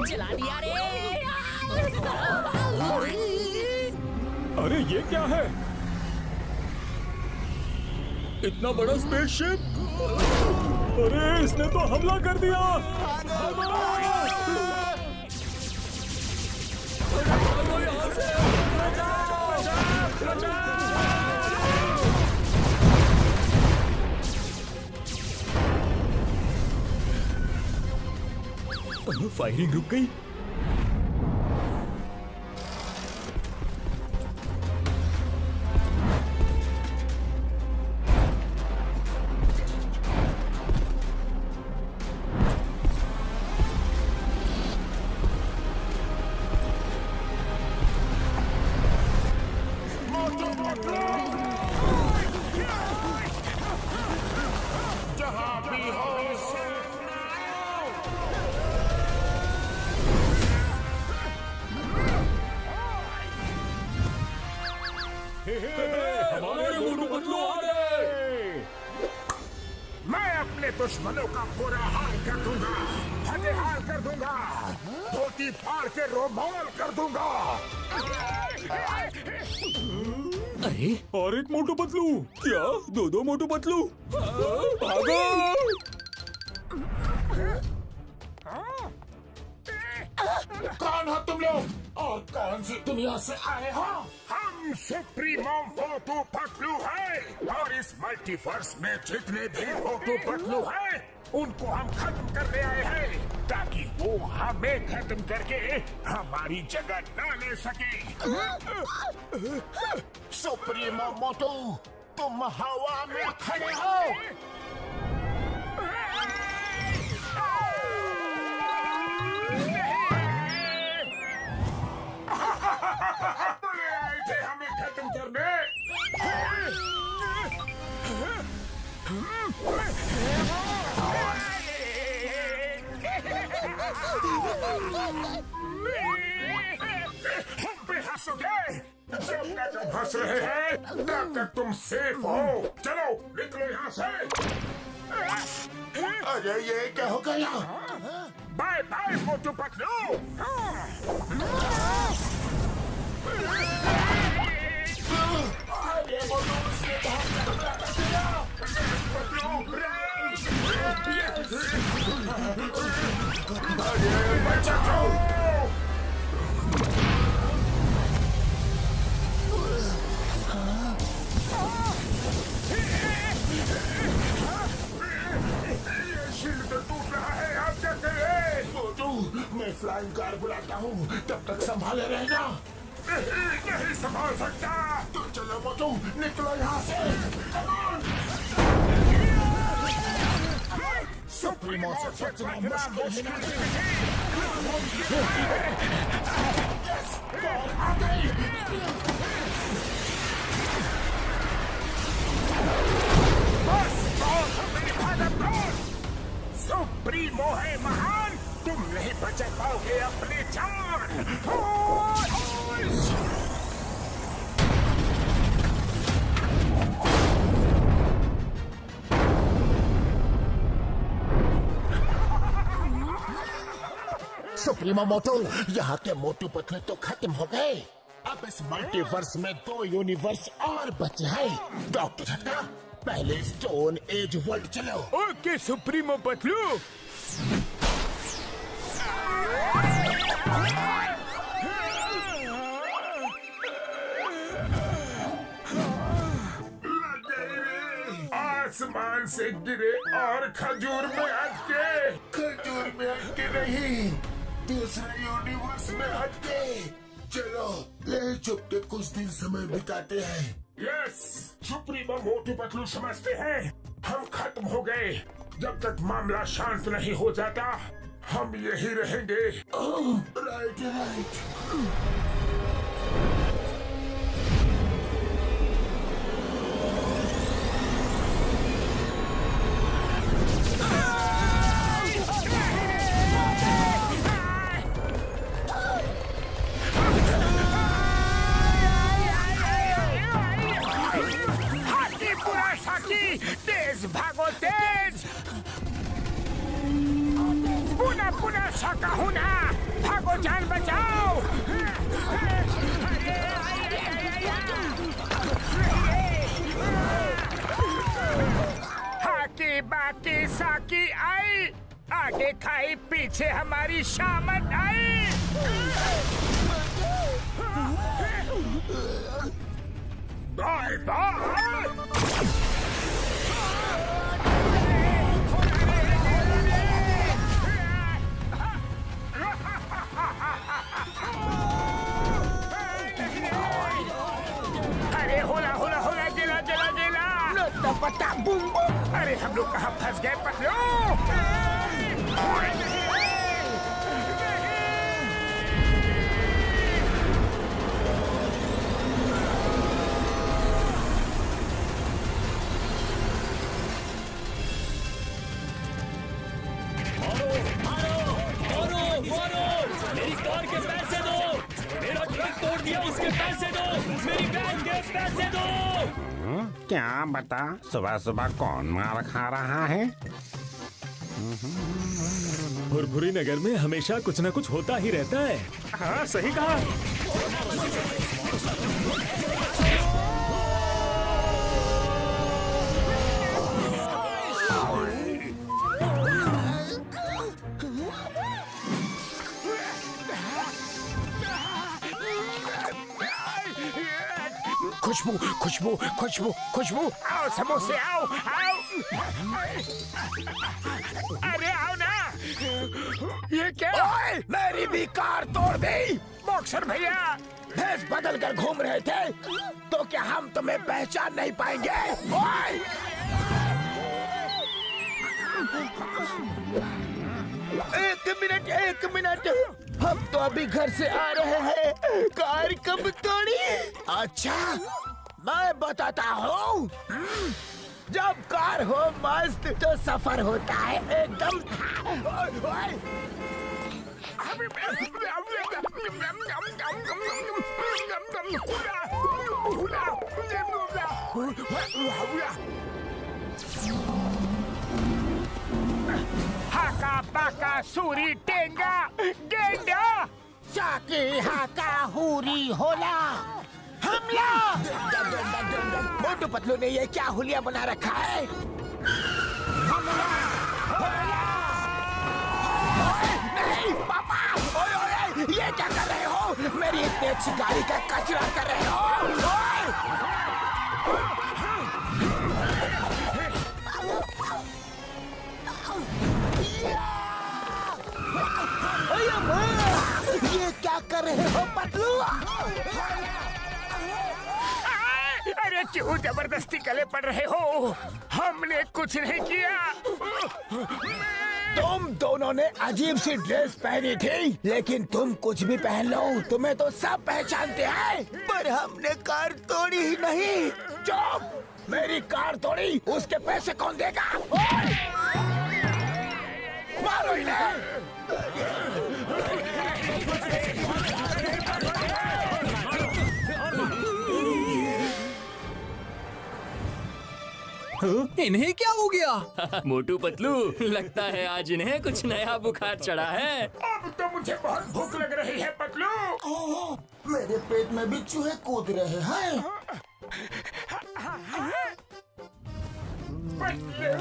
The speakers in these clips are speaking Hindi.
जला दिया रे। अरे ये क्या है? इतना बड़ा स्पेसशिप! अरे इसने तो हमला कर दिया! फायरिंग रुक गई। हमारे मोटू पतलू आ गए। मैं अपने दुश्मनों का बुरा हाल कर दूंगा, फतेहाल कर दूंगा, धोती फाड़ के रोमाल कर दूंगा। अरे और एक मोटू पतलू? क्या दो मोटू पतलू? भागो! कौन हो तुम लोग और कौन सी दुनिया से आए हो? हम सुप्रीमो मोटू पतलू हैं और इस मल्टीवर्स में जितने भी मोटू पतलू हैं उनको हम खत्म करने आए हैं ताकि वो हमें खत्म करके हमारी जगह न ले सके। सुप्रीमो मोटू, तुम हवा में खड़े हो। आए थे हमें खत्म करने। हम पे हंसोगे? जब तक हम हंस रहे हैं तब तक तुम सेफ हो। चलो निकलो यहाँ से। अरे ये क्या हो गया? Bye bye Motu Patlu. अरे मोटू से अरे बचा दो। मैं फ्लाइंग कार बुलाता हूँ, तब तक संभाले रहना। नहीं संभाल सकता। तो चलो मोटू, निकलो यहाँ से। सुप्रीमो से बचना मुश्किल आ गई। बस सुप्रीमो है महान, तुम नहीं बचा पाओगे अपनी जान। सुप्रीमो मोटू, यहाँ के मोटू पतलू तो खत्म हो गए। अब इस मल्टीवर्स में 2 यूनिवर्स और बचे हैं। डॉक्टर झटका, पहले स्टोन एज वर्ल्ड चलो। Okay supremo Patlu. आसमान से गिरे और खजूर में अटके। खजूर में अटके नहीं, दूसरे यूनिवर्स में हटके चलो ले चुप के कुछ दिन समय बिताते हैं। यस, सुप्रीमो मोटू पतलू समझते हैं हम खत्म हो गए। जब तक मामला शांत नहीं हो जाता हम यही रहेंगे। Right right. तेज भागो तेज, पुनः पुनः शाका होना, भागो जान बचाओ। हाकी बाकी साकी आई, आगे खाई पीछे हमारी शामत आई। Bye bye. अरे होला होला होला, जिला जिला जिला, लट्टा पट्टा बूम बूम। अरे हम लोग कहाँ फंस गए पतलू? मेरी कार के पैसे दो, मेरा ट्रक तोड़ दिया उसके पैसे दो, मेरी वैन के पैसे दो। क्या बता, सुबह सुबह कौन मार खा रहा है? भुरभुरी नगर में हमेशा कुछ न कुछ होता ही रहता है। हाँ सही कहा। खुशबू खुशबू खुशबू खुशबू, आओ समोसे आओ आओ। अरे आओ ना, ये क्या? ओए, मेरी भी कार तोड़ दी। बॉक्सर भैया भेष बदल कर घूम रहे थे तो क्या हम तुम्हें पहचान नहीं पाएंगे? ओए! एक मिनट, हम तो अभी घर से आ रहे हैं, कार कब तोड़ी? अच्छा, मैं बताता हूँ। जब कार हो मस्त तो सफर होता है एकदम। हाका पाका सूरी टेंगा गेंडा, साकी हाका हुरी होला, हमला। मोटू पतलू ने ये क्या हुलिया बना रखा है? हमला, हमला। नहीं पापा, ओए ओए, ये क्या कर रहे हो? मेरी इतनी अच्छी गाड़ी का कचरा कर रहे हो। ये क्या कर रहे हो पतलू? अरे क्यों जबरदस्ती गले पड़ रहे हो? हमने कुछ नहीं किया। तुम दोनों ने अजीब सी ड्रेस पहनी थी, लेकिन तुम कुछ भी पहन लो तुम्हें तो सब पहचानते हैं। पर हमने कार तोड़ी ही नहीं। चुप! मेरी कार तोड़ी, उसके पैसे कौन देगा? मारो इन्हें! इन्हें क्या हो गया? मोटू पतलू, लगता है आज इन्हें कुछ नया बुखार चढ़ा है। अब तो मुझे बहुत भूख लग रही है पतलू। मेरे पेट में भी चूहे कूद रहे हैं। पतलू,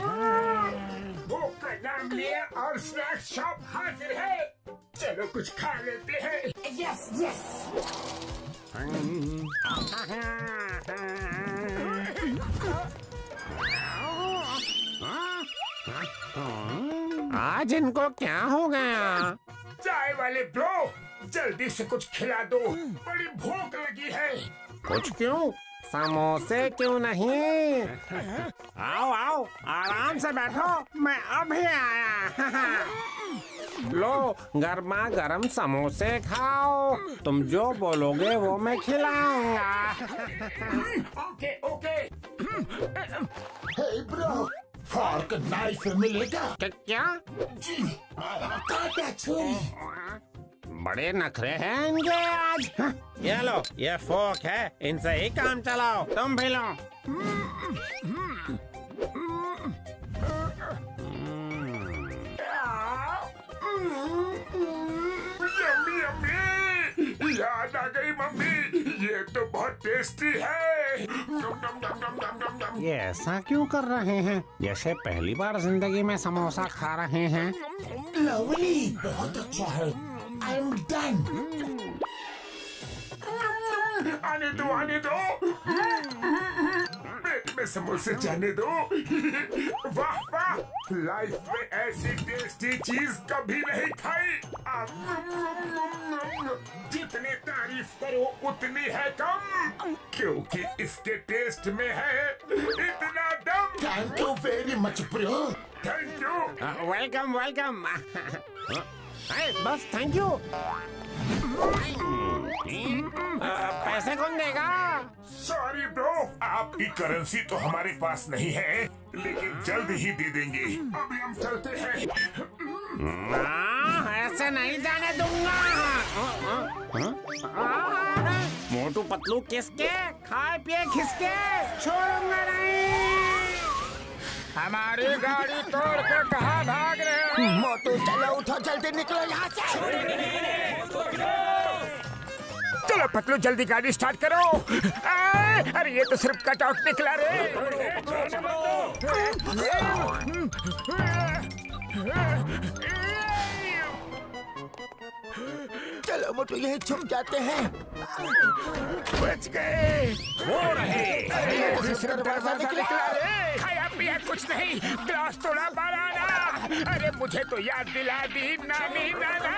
भूख का नाम लिया और स्नैक शॉप हाजिर है। चलो कुछ खा लेते हैं। Yes yes. आज इनको क्या हो गया? चाय वाले ब्रो, जल्दी से कुछ खिला दो, बड़ी भूख लगी है। कुछ क्यों? समोसे क्यों नहीं? आओ आओ, आराम से बैठो, मैं अभी आया। लो, गर्मा गर्म समोसे खाओ। तुम जो बोलोगे वो मैं खिलाऊंगा। Okay okay. Hey bro, fork knife मिलेगा? क्या? जी, काटा छुरी। बड़े नखरे हैं इनके आज। ये लो, ये फोक है, इनसे ही काम चलाओ। तुम भी लो। यम्मी यम्मी, याद आ गई मम्मी, ये तो बहुत टेस्टी है। नम नम नम नम नम नम नम। ये ऐसा क्यों कर रहे हैं जैसे पहली बार जिंदगी में समोसा खा रहे हैं? लवली, बहुत अच्छा है। I am done. आने दो आने दो, पेट में समोसे जाने दो। वाह वाह, लाइफ में ऐसी टेस्टी चीज कभी नहीं खाई। जितनी तारीफ करो उतनी है कम, क्योंकि इसके टेस्ट में है इतना दम। Thank you very much bro. Thank you. Welcome welcome. बस थैंक यू। पैसे कौन देगा? सॉरी ब्रो, आपकी करेंसी तो हमारे पास नहीं है, लेकिन जल्द ही दे देंगे। अभी हम चलते हैं। ऐसे नहीं जाने दूंगा। मोटू पतलू किसके, खाए पिए खिसके, छोड़ूंगा नहीं। हमारी गाड़ी तोड़ के कहाँ भाग रहे हो? मोटू चलो, उठो, जल्दी निकलो यहाँ से। चलो पतलू, जल्दी गाड़ी स्टार्ट करो। अरे ये तो सिर्फ कट आउट निकला रे। चलो मोटू, यही छुप जाते हैं। बच गए। वो रहे। ये तो सिर्फ दरवाजा निकला रे। खाया पिया कुछ नहीं, ग्लास तोड़ा बनाना। अरे मुझे तो याद दिला दी नानी नाना।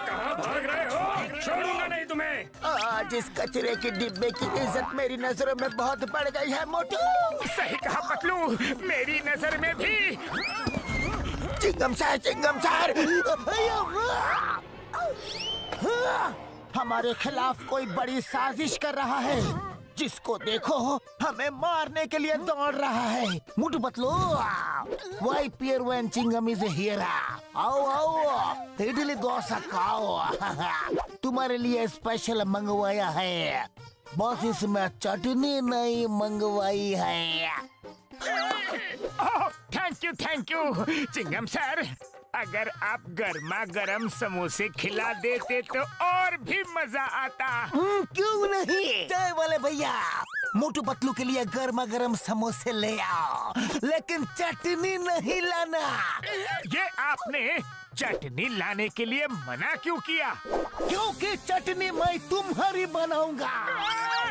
कहाँ भाग रहे हो? छोड़ूंगा नहीं तुम्हें। आज इस कचरे के डिब्बे की इज्जत मेरी नजरों में बहुत बढ़ गई है मोटू। सही कहा पतलू, मेरी नजर में भी। चिंगम सर, चिंगम सर, हमारे खिलाफ कोई बड़ी साजिश कर रहा है। जिसको देखो हमें मारने के लिए दौड़ रहा है। Motu Patlu, why fear when Chingam is here. आओ आओ, इडली डोसा खाओ। तुम्हारे लिए स्पेशल मंगवाया है। बस इसमें चटनी नहीं मंगवाई है। थैंक यू चिंगम सर। अगर आप गर्मा गर्म समोसे खिला देते तो और भी मजा आता। क्यों नहीं? चाय वाले भैया, मोटू पतलू के लिए गर्मा गर्म समोसे ले आओ, लेकिन चटनी नहीं लाना। ये आपने चटनी लाने के लिए मना क्यों किया? क्योंकि चटनी मैं तुम्हारी बनाऊंगा।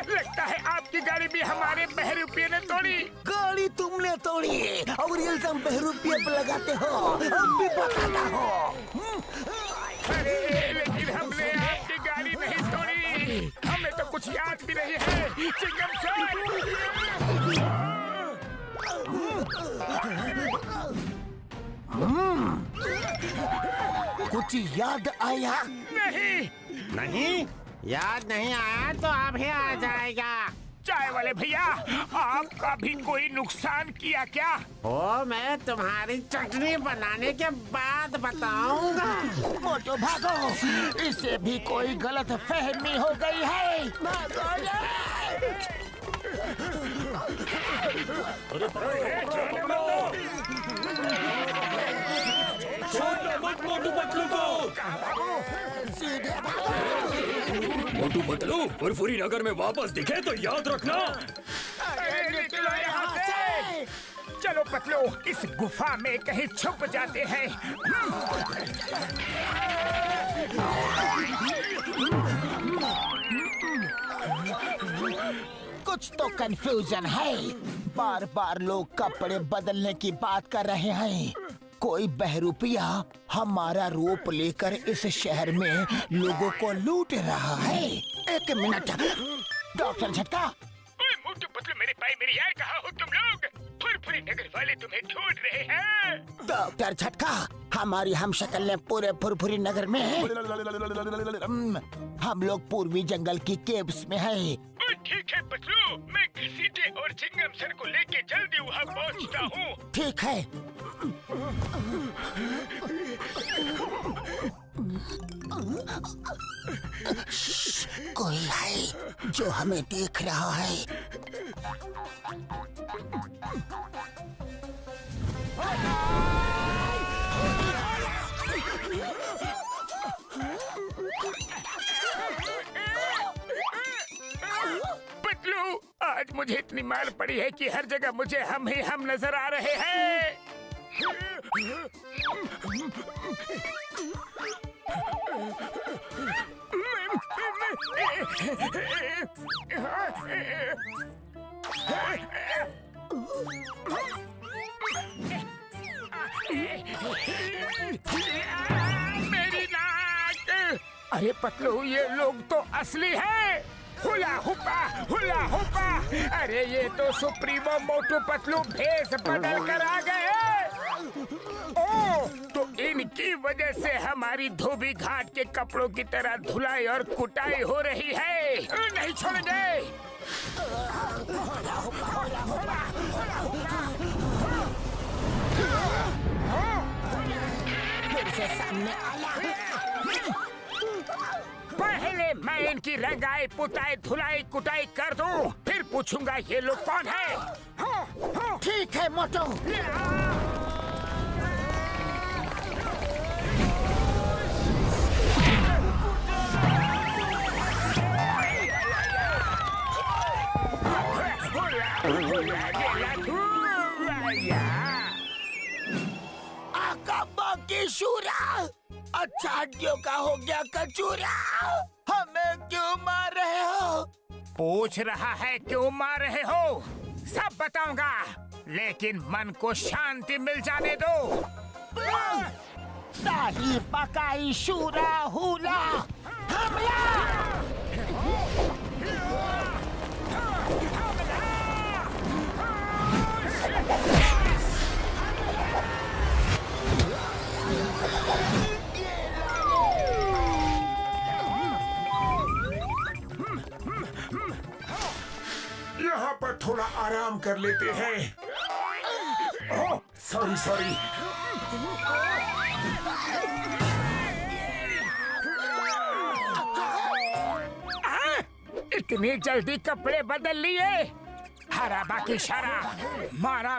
लगता है आपकी गाड़ी भी हमारे बहरूपिये ने तोड़ी। गाड़ी तुमने तोड़ी और इल्जाम बहरूपिये पे लगाते हो। हम भी बताता हो। अरे लेकिन हमने आपकी गाड़ी नहीं तोड़ी, हमें तो कुछ याद भी नहीं है चिंगम सर। कुछ याद आया? नहीं, याद नहीं आया तो अभी आ जाएगा। चाय वाले भैया, आपका भी कोई नुकसान किया क्या? वो मैं तुम्हारी चटनी बनाने के बाद बताऊंगा। मोटो भागो, इसे भी कोई गलत फहमी हो गई है। भागो मोटू पतलू को। सीधे भागो। मोटू पतलू फुरफुरी नगर में वापस दिखे तो याद रखना। अरे निकलो यहाँ से। चलो पतलू, इस गुफा में कहीं छुप जाते हैं। कुछ तो कंफ्यूजन है। बार बार लोग कपड़े बदलने की बात कर रहे हैं। कोई बहरूपिया हमारा रूप लेकर इस शहर में लोगों को लूट रहा है। एक मिनट डॉक्टर झटका। ओए मोटू पतलू मेरे भाई मेरी यार, कहाँ हो तुम लोग? फुरफुरी नगर वाले तुम्हें ढूंढ रहे हैं। डॉक्टर झटका, हमारी हम शक्ल ने पूरे फुरफुरी नगर में हम लोग पूर्वी जंगल की केव्स में है। ठीक है पतलू, मैं घसीटे और चिंगम सर को लेके जल्दी वहाँ पहुँचता हूँ। ठीक है। कोई है जो हमें देख रहा है। पतलू, आज मुझे इतनी मार पड़ी है कि हर जगह मुझे हम ही हम नजर आ रहे हैं। मेरी नाक! अरे पतलू, ये लोग तो असली है। हुला हुपा। अरे ये तो सुप्रीमो मोटू पतलू भेष बदल कर आ गए। ओ, तो इनकी वजह से हमारी धोबी घाट के कपड़ों की तरह धुलाई और कुटाई हो रही है। नहीं छोड़ेंगे। फिर से सामने आया। पहले मैं इनकी रंगाई पुताई धुलाई कुटाई कर दूं, फिर पूछूंगा ये लोग कौन है। ठीक है मोटू। आका की शूरा, अच्छा हड्डियों का हो गया कचूरा। हमें क्यों मार रहे हो? पूछ रहा है क्यों मार रहे हो? सब बताऊंगा, लेकिन मन को शांति मिल जाने दो। शाही पकाई शूरा हुला हमला। यहाँ पर थोड़ा आराम कर लेते हैं। ओह, सॉरी। इतनी जल्दी कपड़े बदल लिए? हरा बाकी शरा, मारा।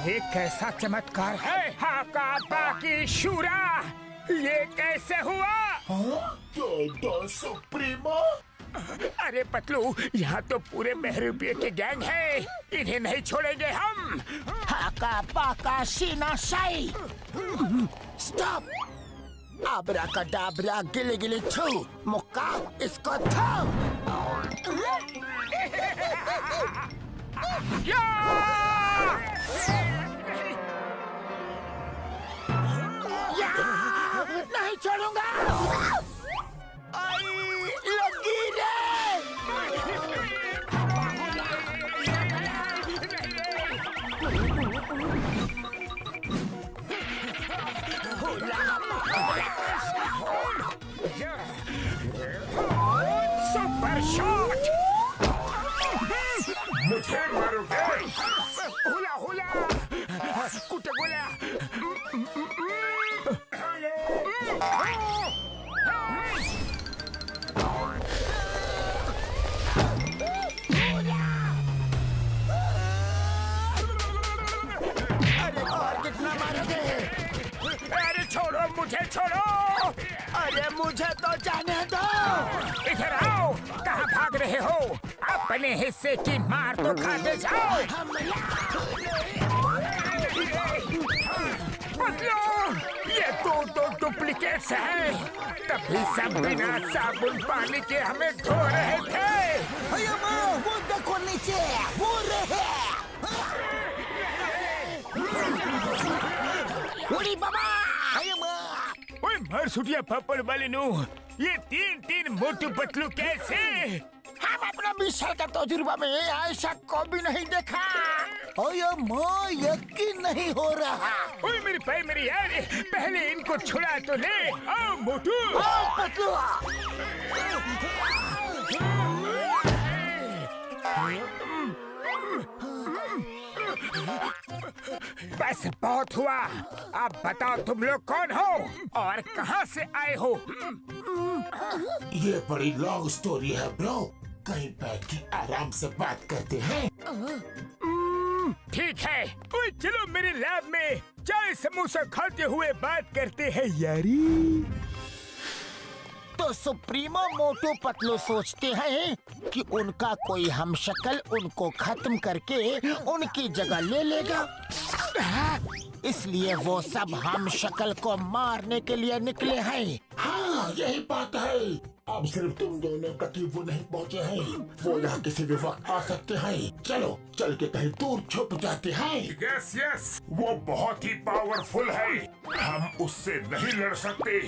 ये कैसा चमत्कार है? हाका बाकी शूरा, ये कैसे हुआ? सुप्रीमो। अरे पतलू, यहाँ तो पूरे महरूपिये के गैंग है, इन्हें नहीं छोड़ेंगे हम। हाका पाका शीना शाई। स्टॉप। आबरा का डाबरा गिले गिले छू मुक्का इसको थो। नहीं छोड़ूंगा। लगी रे। Super shot. मुझे मारोगे? हुला कुटे गोला। अरे और कितना मारोगे? अरे छोड़ो, मुझे छोड़ो। अरे मुझे तो जाने दो। इधर आओ, कहाँ भाग रहे हो? अपने हिस्से की मार तो खाते जाओ। ये तो डुप्लीकेट्स हैं। तभी सब बिना साबुन पानी के हमें धो रहे थे। वो देखो नीचे, वो रहे। सुटिया पापड़ वाले नु ये तीन मोटू पतलू कैसे? हम अपना 20 साल का तजुर्बा में ऐसा कभी नहीं देखा। ओए माँ, यकीन नहीं हो रहा। ओए मेरे भाई मेरे यार, पहले इनको छुड़ा तो ले। आओ मोटू, आओ पतलू। बस बहुत हुआ। अब बताओ तुम लोग कौन हो और कहाँ से आए हो? ये बड़ी लॉन्ग स्टोरी है ब्रो, कहीं बैठ के आराम से बात करते हैं। ठीक है, ओए चलो मेरे लैब में चाय समोसा खाते हुए बात करते हैं यारी। तो सुप्रीमो मोटू पतलू सोचते हैं कि उनका कोई हमशक्ल उनको खत्म करके उनकी जगह ले लेगा, इसलिए वो सब हमशक्ल को मारने के लिए निकले हैं। हाँ यही बात है। अब सिर्फ तुम दोनों कहीं वो नहीं पहुँचे हैं, वो यहाँ किसी भी वक्त आ सकते हैं। चलो चल के कहीं दूर छुप जाते हैं। यस यस, वो बहुत ही पावरफुल है, हम उससे नहीं लड़ सकते।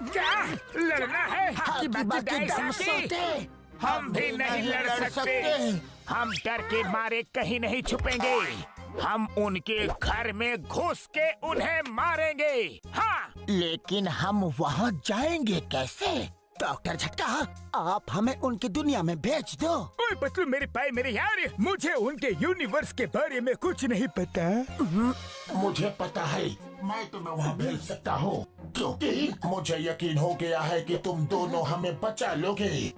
क्या लड़ना है? बाकी दम सोते। हम भी नहीं लड़ सकते। हम डर के मारे कहीं नहीं छुपेंगे। हम उनके घर में घुस के उन्हें मारेंगे। हाँ, लेकिन हम वहाँ जाएंगे कैसे? डॉक्टर झटका, आप हमें उनकी दुनिया में भेज दो। ओए पतलू मेरे भाई मेरे यार, मुझे उनके यूनिवर्स के बारे में कुछ नहीं पता। मुझे पता है, मैं तुम्हें वहाँ भेज सकता हूँ, क्योंकि मुझे यकीन हो गया है कि तुम दोनों हमें बचा लोगे।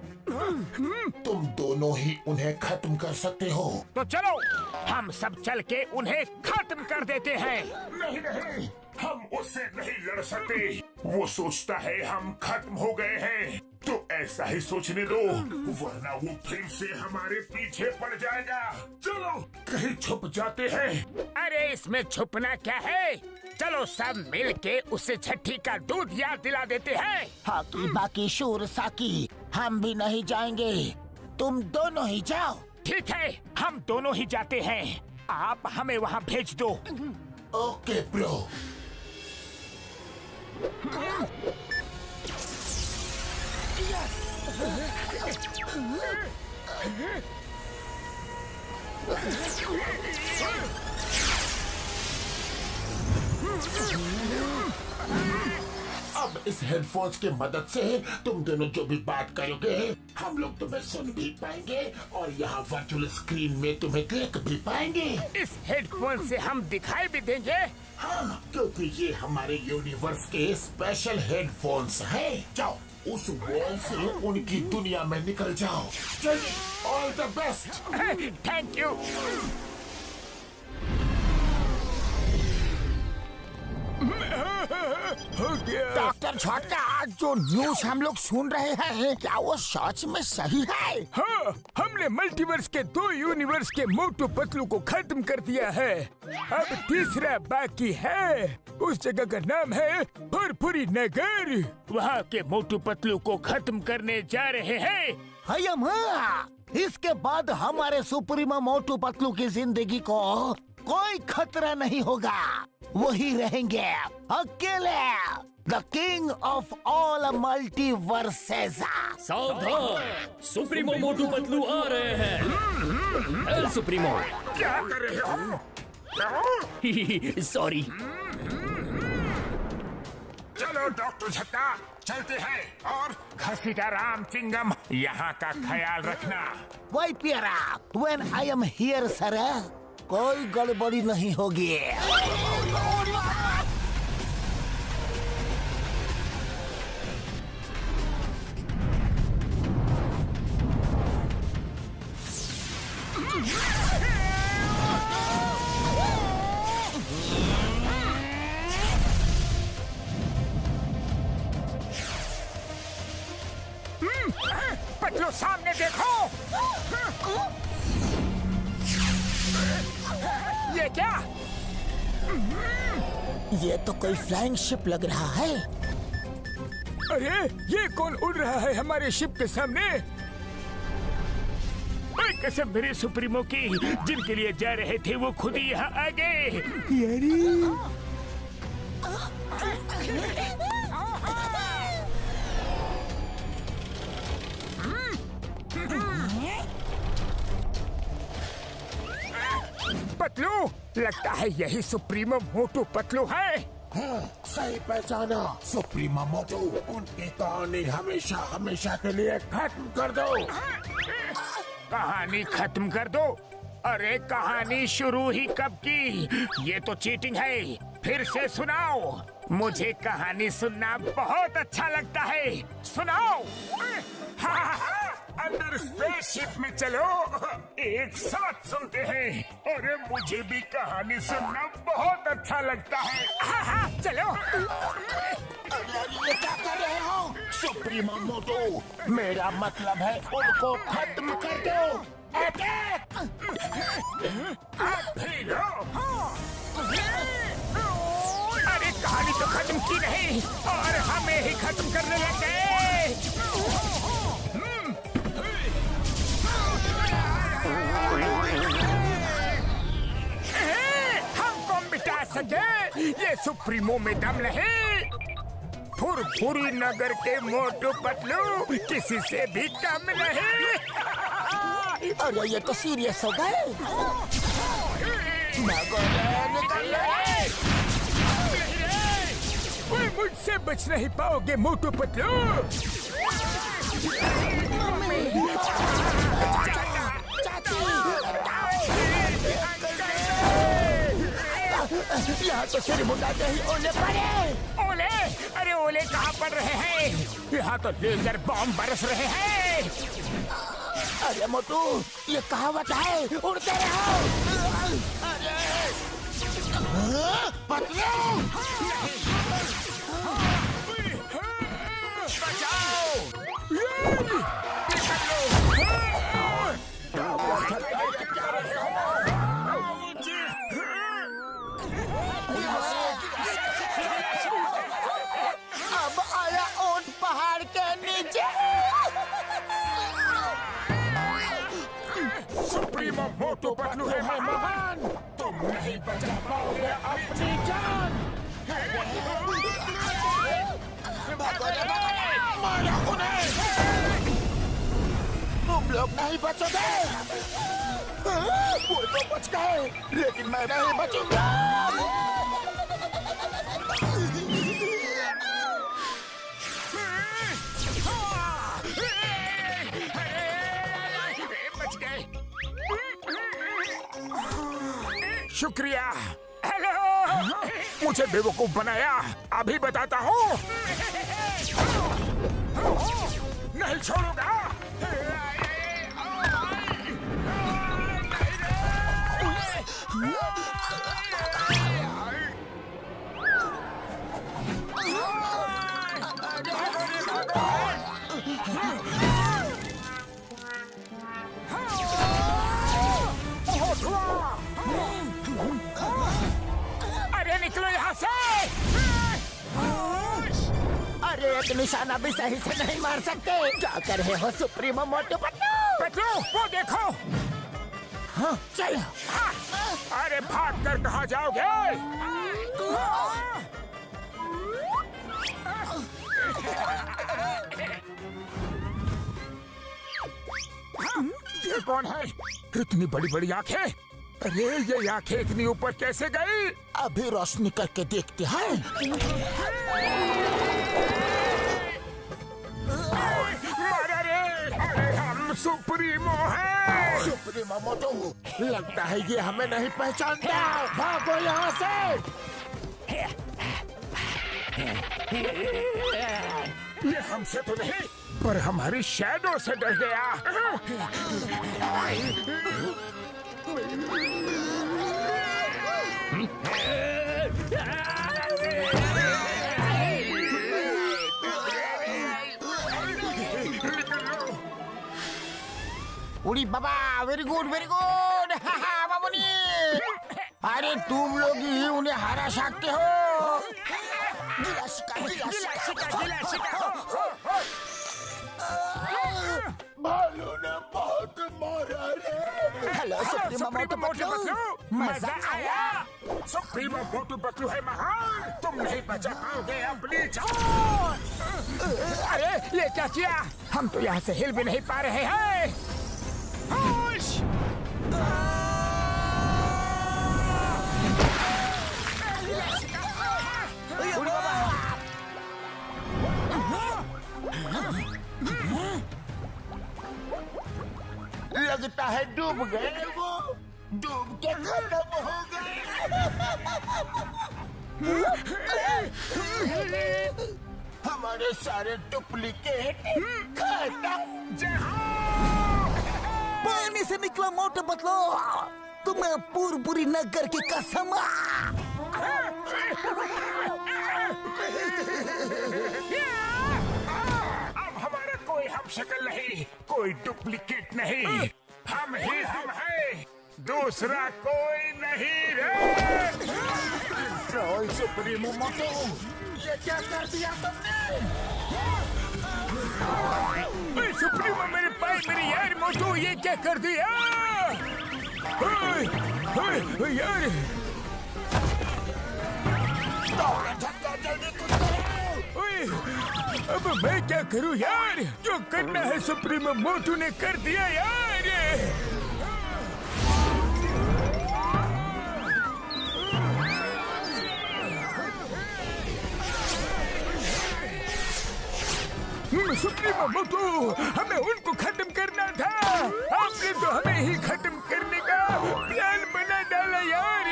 तुम दोनों ही उन्हें खत्म कर सकते हो। तो चलो हम सब चल के उन्हें खत्म कर देते हैं। नहीं नहीं, हम उससे नहीं लड़ सकते। वो सोचता है हम खत्म हो गए हैं, तो ऐसा ही सोचने दो, वरना वो फिर से हमारे पीछे पड़ जाएगा। चलो कहीं छुप जाते हैं। अरे इसमें छुपना क्या है? चलो सब मिल के उसे छठी का दूध याद दिला देते हैं। हाकी बाकी शूर साकी, हम भी नहीं जाएंगे, तुम दोनों ही जाओ। ठीक है, हम दोनों ही जाते हैं, आप हमें वहाँ भेज दो। Okay bro. अब इस हेडफोन्स की मदद से तुम दोनों जो भी बात करोगे हम लोग तुम्हें सुन भी पाएंगे और यहाँ वर्चुअल स्क्रीन में तुम्हें देख भी पाएंगे। इस हेडफोन से हम दिखाई भी देंगे। हाँ, क्योंकि ये हमारे यूनिवर्स के स्पेशल हेडफोन्स हैं। जाओ उस वॉल से उनकी दुनिया में निकल जाओ। चलिए, all the best. Thank you. Doctor झटका, आज जो न्यूज हम लोग सुन रहे हैं क्या वो सच में सही है? हाँ, हमने मल्टीवर्स के 2 यूनिवर्स के मोटू पतलू को खत्म कर दिया है। अब तीसरा बाकी है। उस जगह का नाम है फुरफुरी नगर। वहाँ के मोटू पतलू को खत्म करने जा रहे हैं। हयम, हाँ, इसके बाद हमारे सुप्रीमो मोटू पतलू की जिंदगी को कोई खतरा नहीं होगा। वही रहेंगे अकेले, the king of all multiverses. सावधान, सुप्रीमो मोटू पतलू आ रहे हैं। L supremo. क्या कर रहे हो? सॉरी। चलो डॉक्टर झटका, चलते हैं। और घसीटा राम चिंगम, यहाँ का ख्याल रखना। वही प्यारा, when I am here sir, कोई गड़बड़ी नहीं होगी। पतलू सामने देखो। ये क्या? ये तो कोई फ्लाइंग शिप लग रहा है। अरे ये कौन उड़ रहा है हमारे शिप के सामने? ओए कसम मेरे सुप्रीमो की, जिनके लिए जा रहे थे वो खुद ही यहाँ आ गए। पतलू, लगता है यही सुप्रीमो मोटू पतलू है। हाँ, सही पहचाना। सुप्रीमो मोटू, उनकी कहानी हमेशा हमेशा के लिए खत्म कर दो। कहानी खत्म कर दो? अरे कहानी शुरू ही कब की? ये तो चीटिंग है। फिर से सुनाओ, मुझे कहानी सुनना बहुत अच्छा लगता है। सुनाओ। अंदर स्पेसशिप में चलो, एक साथ सुनते हैं। अरे मुझे भी कहानी सुनना बहुत अच्छा लगता है। हाँ, चलो। ये क्या कर रहे हो? सुप्रीमो मोटू, मेरा मतलब है उनको खत्म कर दो। अटैक! अरे कहानी तो खत्म की नहीं और हमें ही खत्म करने लग गए। हमको मिटा सके ये सुप्रीमो में दम नहीं। फुरफुरी नगर के मोटू पतलू किसी से भी कम नहीं। अरे ये तो सीरियस हो गए। निकल रहे। कोई मुझसे बच नहीं पाओगे मोटू पतलू। यहाँ तो सिर मुंडाते ही ओले पड़े। ओले? अरे ओले कहाँ पड़ रहे हैं? यहाँ तो लेजर बॉम्ब बरस रहे हैं। अरे मोटू, ये कहावत है, उड़ते रहो। पतलू, अब आया ऊंट पहाड़ के नीचे। सुप्रीमो मोटू पतलू है महान। तुम नहीं बचा पाओगे अपनी जान। मारो उन्हें। तुम लोग नहीं बचोगे। वो तो बच गए, लेकिन मैं नहीं बचूंगा। बच गए। शुक्रिया। हेलो, मुझे बेवकूफ बनाया। अभी बताता हूँ। नहीं छोड़ूंगा। अरे निकलो यहाँ से। अरे एक निशाना भी सही से नहीं मार सकते। क्या कर रहे हो सुप्रीमो मोटू पतलू? पतलू, वो देखो। हाँ, चलो। हाँ, अरे भाग कर कहाँ जाओगे? ये कौन है? इतनी बड़ी बड़ी आंखें। अरे ये आंखें इतनी ऊपर कैसे गई? अभी रोशनी करके देखते हैं। अरे हम सुप्रीमो हैं। सुप्रीमो मोटू, लगता है ये हमें नहीं पहचानता। भागो यहाँ से। ये हमसे तो नहीं, पर हमारी शैडो से डर गया। उड़ी बाबा, वेरी गुड वेरी गुड। बाबूनी, अरे तुम लोग ही उन्हें हरा सकते हो। गिला शिका। भालू ने बहुत मारा रे। हेलो सुप्रीमो मोटू पतलू, मजा आया। सुप्रीमो मोटू पतलू है महान। तुम नहीं बचा पाओगे अपनी जान। अरे ये क्या किया? हम तो यहाँ से हिल भी नहीं पा रहे हैं। होश! डूब गए वो, डूब के खत्म हो गए। हमारे सारे डुप्लीकेट खत्म। पानी से निकला मोटू पतलू, तुम्हें पूरी नगर की कसम। अब हमारा कोई हम शक्ल नहीं, कोई डुप्लीकेट नहीं, हम ही हम हैं, दूसरा कोई नहीं रे। ट्रोल सुप्रीमो मोटू, ये क्या कर दिया तुमने? सुप्रीमो मेरे पाए मेरे यार मोटू, ये क्या कर दिया? यार अब मैं क्या करूं यार? जो करना है सुप्रीमो मोटू ने कर दिया यार। सुप्रीमो मोटू, हमें उनको खत्म करना था, आपने तो हमें ही खत्म करने का प्लान बना डाला यार।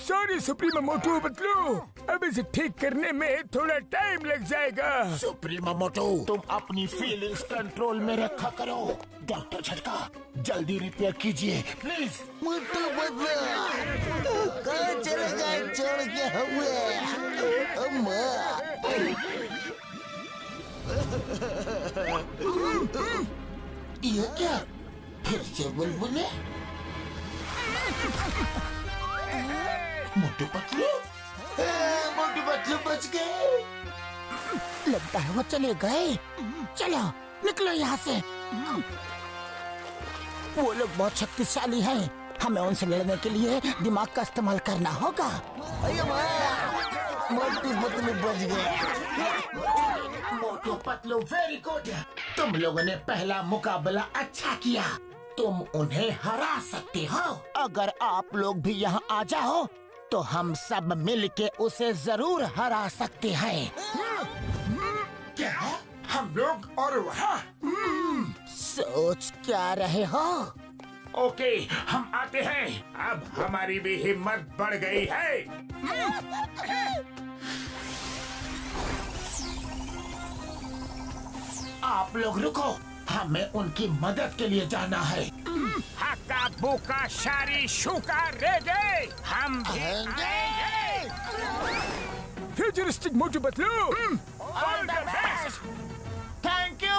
सॉरी सुप्रीमो मोटू पतलू, अब इसे ठीक करने में थोड़ा टाइम लग जाएगा। सुप्रीमो मोटू, तुम अपनी फीलिंग्स कंट्रोल में रखा करो। डॉक्टर झटका, जल्दी रिपेयर कीजिए प्लीज। मोटू पतलू कहाँ चले गए छोड़ के हुए? अम्मा ये क्या फिर से बुलबुले? मोटू पतलू, मोटू पतलू बच गए। लगता है वो चले गए। चलो निकलो यहाँ से। वो लोग बहुत शक्तिशाली हैं, हमें उनसे लड़ने के लिए दिमाग का इस्तेमाल करना होगा। मोटू पतलू बच गए। मोटू पतलू वेरी गुड, तुम लोगों ने पहला मुकाबला अच्छा किया, तुम उन्हें हरा सकते हो। अगर आप लोग भी यहाँ आ जाओ तो हम सब मिलके उसे जरूर हरा सकते हैं। क्या हम लोग और वहाँ? सोच क्या रहे हो? ओके, हम आते हैं। अब हमारी भी हिम्मत बढ़ गई है। आप लोग रुको, हमें उनकी मदद के लिए जाना है। हक्का बुका शारी शुका रेगे, हम भी आएंगे। Futuristic Motu Patlu, all the best. Thank you.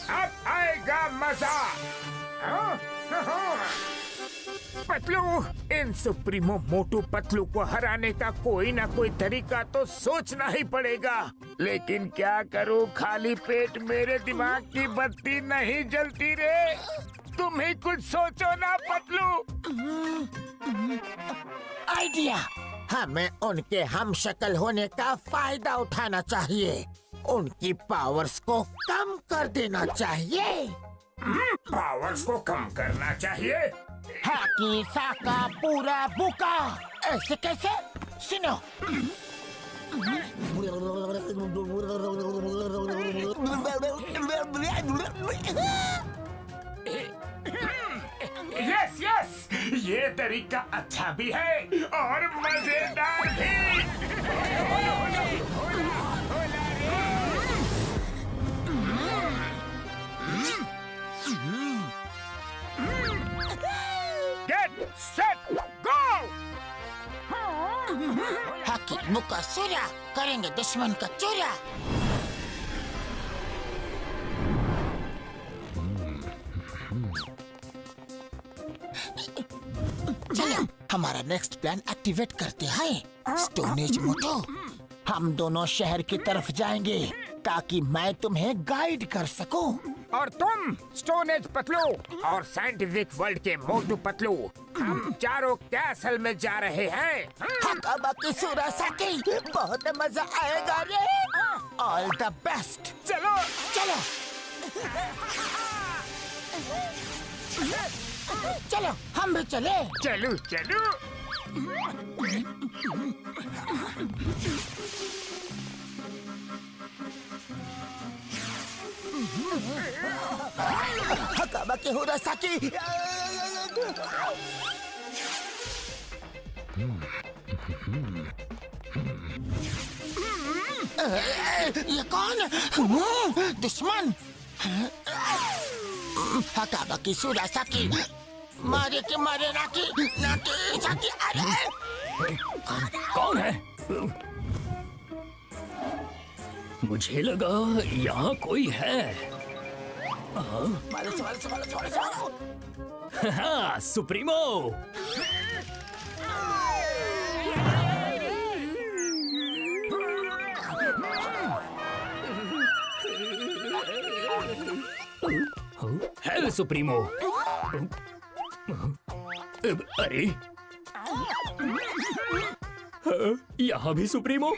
अब आएगा मजा। पतलू, इन सुप्रीमो मोटू पतलू को हराने का कोई ना कोई तरीका तो सोचना ही पड़ेगा, लेकिन क्या करूं, खाली पेट मेरे दिमाग की बत्ती नहीं जलती रे। तुम ही कुछ सोचो ना पतलू। आइडिया, हमें उनके हम शक्ल होने का फायदा उठाना चाहिए, उनकी पावर्स को कम कर देना चाहिए। पावर्स को कम करना चाहिए? हाकी साका पूरा बुका, ऐसे कैसे? सुनो, यस यस, ये तरीका अच्छा भी है और मजेदार भी। Get set go। हाकी बुका सूर्या, करेंगे दुश्मन का चूरा। चलो हमारा नेक्स्ट प्लान एक्टिवेट करते हैं। स्टोन एज मोटू, हम दोनों शहर की तरफ जाएंगे ताकि मैं तुम्हें गाइड कर सकूं। और तुम स्टोन एज पतलू और साइंटिफिक वर्ल्ड के मोटू पतलू, हम चारों कैसल में जा रहे हैं। हकाबाकी सुरासाकी, बहुत मजा आएगा रे। All the best. चलो चलो चलो, हम भी चले। चलो चलो। हकाबाकी हुरासाकी। ये कौन? दुश्मन। हकाबाकी सुरासाकी, मारे के मारे नाकी नाकी साकी। अरे कौन है? मुझे लगा यहाँ कोई है। मारो, मारो, मारो, मारो, मारो। हाँ, सुप्रीमो। है सुप्रीमो। अरे यहाँ भी सुप्रीमो,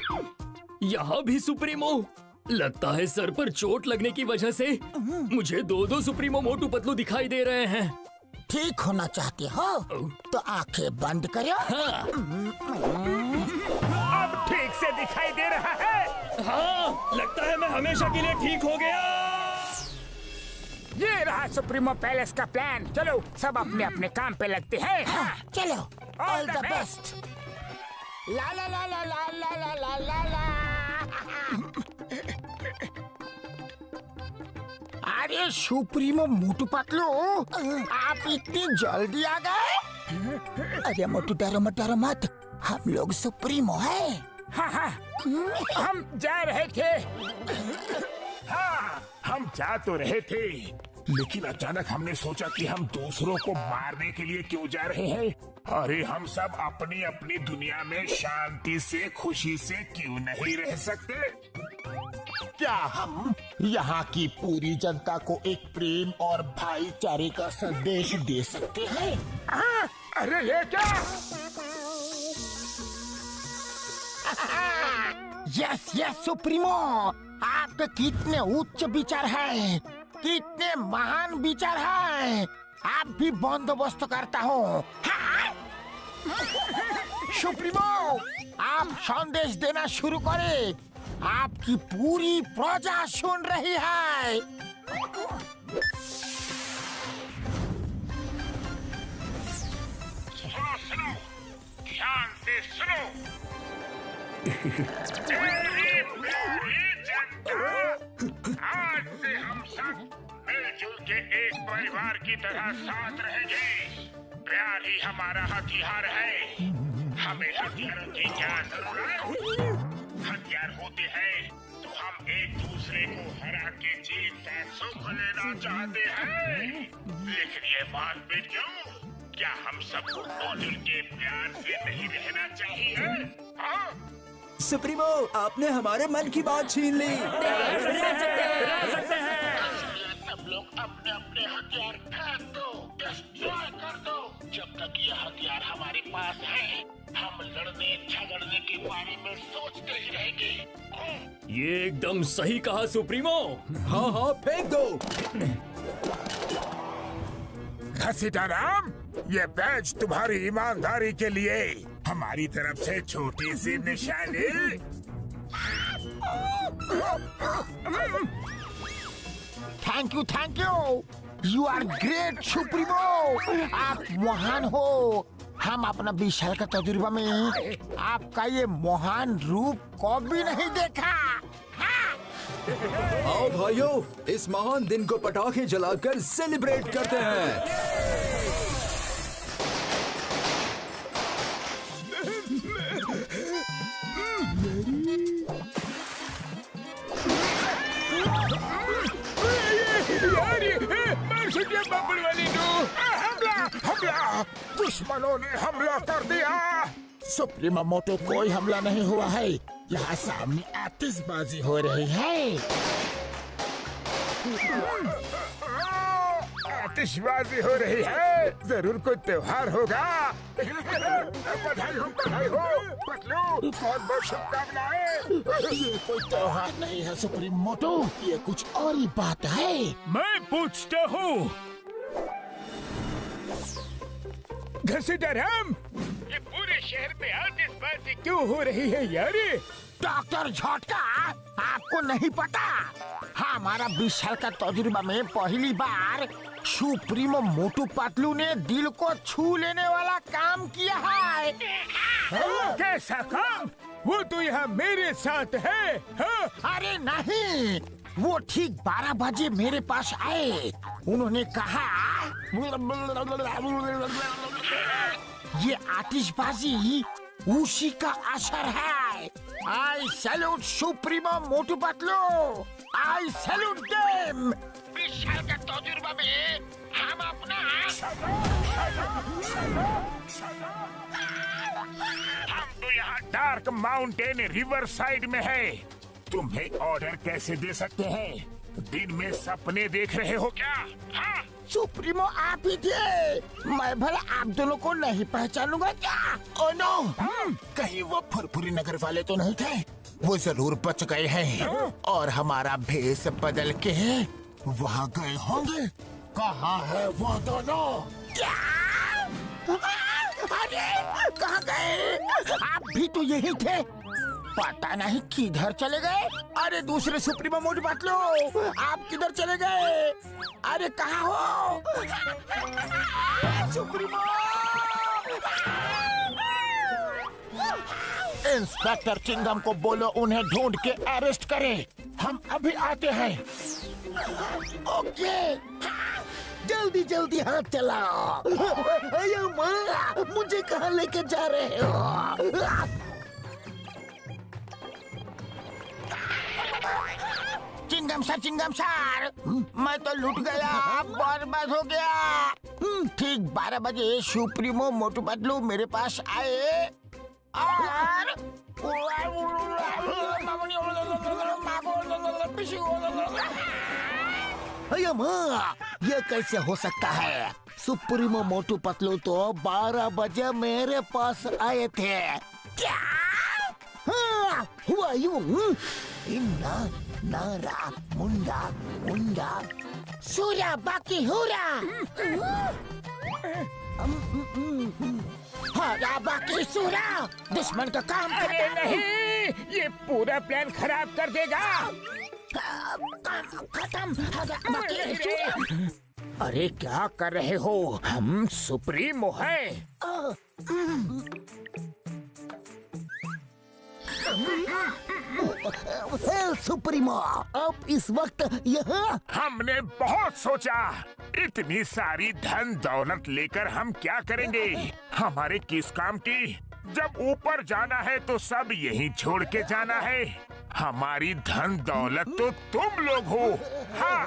यहाँ भी सुप्रीमो। लगता है सर पर चोट लगने की वजह से मुझे दो सुप्रीमो मोटू पतलू दिखाई दे रहे हैं। ठीक होना चाहते हो तो आंखें बंद करो। हाँ। अब ठीक से दिखाई दे रहा है। हाँ, लगता है मैं हमेशा के लिए ठीक हो गया। ये रहा सुप्रीमो पैलेस का प्लान। चलो सब अपने अपने काम पे लगते हैं। हाँ, चलो। All the best. ला ला ला ला ला ला ला ला ला। अरे सुप्रीमो मोटू पतलू, आप इतनी जल्दी आ गए? अरे मोटू डरो मत, डरो मत, हम लोग सुप्रीमो है। हाँ हाँ, हम जा रहे थे। हाँ, हम जा तो रहे थे, लेकिन अचानक हमने सोचा कि हम दूसरों को मारने के लिए क्यों जा रहे हैं। अरे हम सब अपनी अपनी दुनिया में शांति से खुशी से क्यों नहीं रह सकते? क्या हम यहाँ की पूरी जनता को एक प्रेम और भाईचारे का संदेश दे सकते हैं? हाँ, अरे ये क्या? यस यस सुप्रीमो, आपके कितने उच्च विचार हैं, कितने महान विचार हैं। आप भी बंदोबस्त करता हूँ। हाँ? सुप्रीमो, आप संदेश देना शुरू करें। आपकी पूरी प्रजा सुन रही है। सुनो सुनो, ध्यान से सुनो। मेरी प्यारी जनता, आज से हम सब मिलजुल के एक परिवार की तरह साथ रहेंगे। प्यार ही हमारा हथियार है। हमें हथियारों की क्या जरूरत? हथियार होते हैं तो हम एक दूसरे को हरा के जीत का सुख लेना चाहते हैं। लेकिन ये बात भी क्यों? क्या हम सबको मिलजुल के प्यार से नहीं रहना चाहिए? हाँ? सुप्रीमो, आपने हमारे मन की बात छीन ली। सब लोग अपने अपने हथियार फेंक दो, डिस्ट्रॉय कर दो। जब तक ये हथियार हमारे पास है, हम लड़ने झगड़ने के बारे में सोचते ही रहेंगे। ये एकदम सही कहा सुप्रीमो। हाँ हाँ, फेंक दो। घसीटाराम, ये बैज तुम्हारी ईमानदारी के लिए हमारी तरफ से छोटी सी निशानी। Thank you, you are great supremo. आप महान हो। हम अपना 20 साल का तजुर्बा में आपका ये महान रूप कभी नहीं देखा। आओ भाइयों, इस महान दिन को पटाखे जलाकर सेलिब्रेट करते हैं। हमला! दुश्मनों ने हमला कर दिया। सुप्रीमो मोटो, कोई हमला नहीं हुआ है। यहाँ सामने आतिशबाजी हो रही है। आतिशबाजी हो रही है, जरूर कोई त्योहार होगा। बधाई हो पतलू, बहुत बहुत शुभकामनाएं। ये कोई त्योहार नहीं है सुप्रीम मोटू, ये कुछ और ही बात है। मैं पूछता हूँ घसीटा राम, ये पूरे शहर में आतिशबाजी क्यों हो रही है यार? डॉक्टर झटका, आपको नहीं पता, हमारा 20 साल का तजुर्बा में पहली बार सुप्रीमो मोटू पतलू ने दिल को छू लेने वाला काम किया है। कैसा काम? वो तो यहाँ मेरे साथ है। हाँ? अरे नहीं, वो ठीक 12 बजे मेरे पास आए। उन्होंने कहा ये आतिशबाजी उसी का असर है। आई सैल्यूट सुप्रीमो मोटू पतलू, आई सैल्यूट देम। 20 साल का तजुर्बा में हम अपना हम तो यहाँ डार्क माउंटेन रिवर साइड में है। तुम्हें ऑर्डर कैसे दे सकते हैं? दिन में सपने देख रहे हो क्या? हाँ? सुप्रीमो आप ही थे, मैं भला आप दोनों को नहीं पहचानूंगा क्या? ओ नो, कहीं वो फुरफुरी नगर वाले तो नहीं थे? वो जरूर बच गए हैं और हमारा भेष बदल के वहाँ गए होंगे। कहाँ है वो दोनों? क्या? अरे कहाँ गए? आप भी तो यही थे, पता नहीं किधर चले गए। अरे दूसरे सुप्रीमो मोटू पतलू, आप किधर चले गए? अरे कहाँ हो सुप्रीमो? इंस्पेक्टर चिंगम को बोलो उन्हें ढूंढ के अरेस्ट करे। हम अभी आते हैं। ओके, जल्दी जल्दी हाथ चलाओ। अयो माँ, मुझे कहाँ लेके जा रहे हो? चिंगम सर, मैं तो लूट गया, बर्बाद हो गया। ठीक 12 बजे सुप्रीमो मोटू पतलू मेरे पास आए और अयो माँ, ये कैसे हो सकता है? सुप्रीमो मोटू पतलू तो 12 बजे मेरे पास आए थे। क्या? हाँ, हुआ यूं। इन्ना नारा मुंडा मुंडा सूरा बाकी हुरा, हारा बाकी सूरा, दुश्मन का काम अरे नहीं, ये पूरा प्लान खराब कर देगा। खत्म, हारा बाकी सूरा। अरे क्या कर रहे हो? हम सुप्रीमो हैं। सुप्रीमो, अब इस वक्त यहाँ? हमने बहुत सोचा, इतनी सारी धन दौलत लेकर हम क्या करेंगे? हमारे किस काम की? जब ऊपर जाना है तो सब यहीं छोड़ के जाना है। हमारी धन दौलत तो तुम लोग हो। हाँ।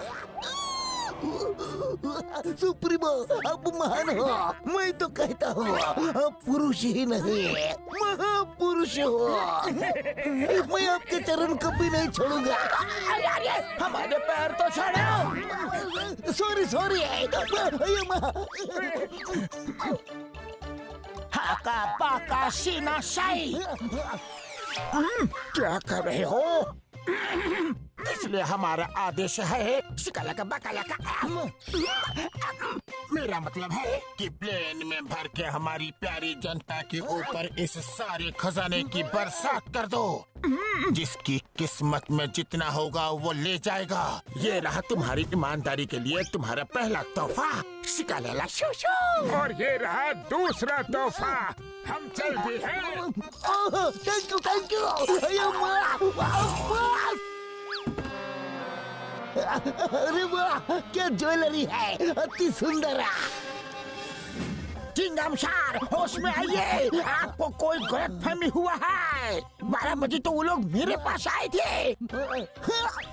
सुप्रीमो, अब महान हो। मैं तो कहता हूँ अब पुरुष ही नहीं, महापुरुष हो। मैं आपके चरण कभी नहीं छोड़ूंगा। हमारे पैर तो छोड़ो। सॉरी। हाका पाका सीना साई। क्या कर रहे हो? इसलिए हमारा आदेश है शिकालाका बकालाका। मेरा मतलब है कि प्लेन में भर के हमारी प्यारी जनता के ऊपर इस सारे खजाने की बरसात कर दो। जिसकी किस्मत में जितना होगा वो ले जाएगा। ये रहा तुम्हारी ईमानदारी के लिए तुम्हारा पहला तोहफा, शिकालाला शूशू। और ये रहा दूसरा तोहफा। हम चलते हैं। Thank you. अरे वाह, क्या ज्वेलरी है, अति सुंदर है। चिंगम सर, होश में आइए, आपको कोई गलतफहमी हुआ है। 12 बजे तो वो लोग मेरे पास आए थे।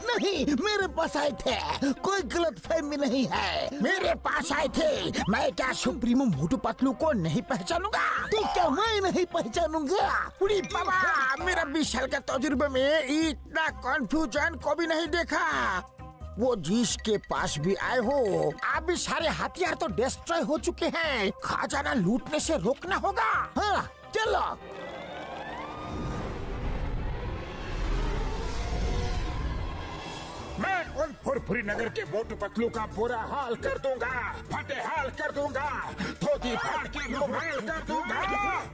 नहीं, मेरे पास आए थे, कोई गलतफहमी नहीं है। मेरे पास आए थे। मैं क्या सुप्रीमो मोटू पतलू को नहीं पहचानूंगा? तो क्या मैं नहीं पहचानूंगा? उड़ी बाबा, मेरा 20 साल का तजुर्बे में इतना कंफ्यूजन को भी नहीं देखा। वो जीश के पास भी आए हो। अभी सारे हथियार तो डिस्ट्रॉय हो चुके हैं, खजाना लूटने से रोकना होगा। हाँ चलो। मैं उन फुरफुरी नगर के मोटू पतलू का बुरा हाल कर दूंगा, फटे हाल कर दूंगा, धोती फाड़ के रुमाल कर दूंगा।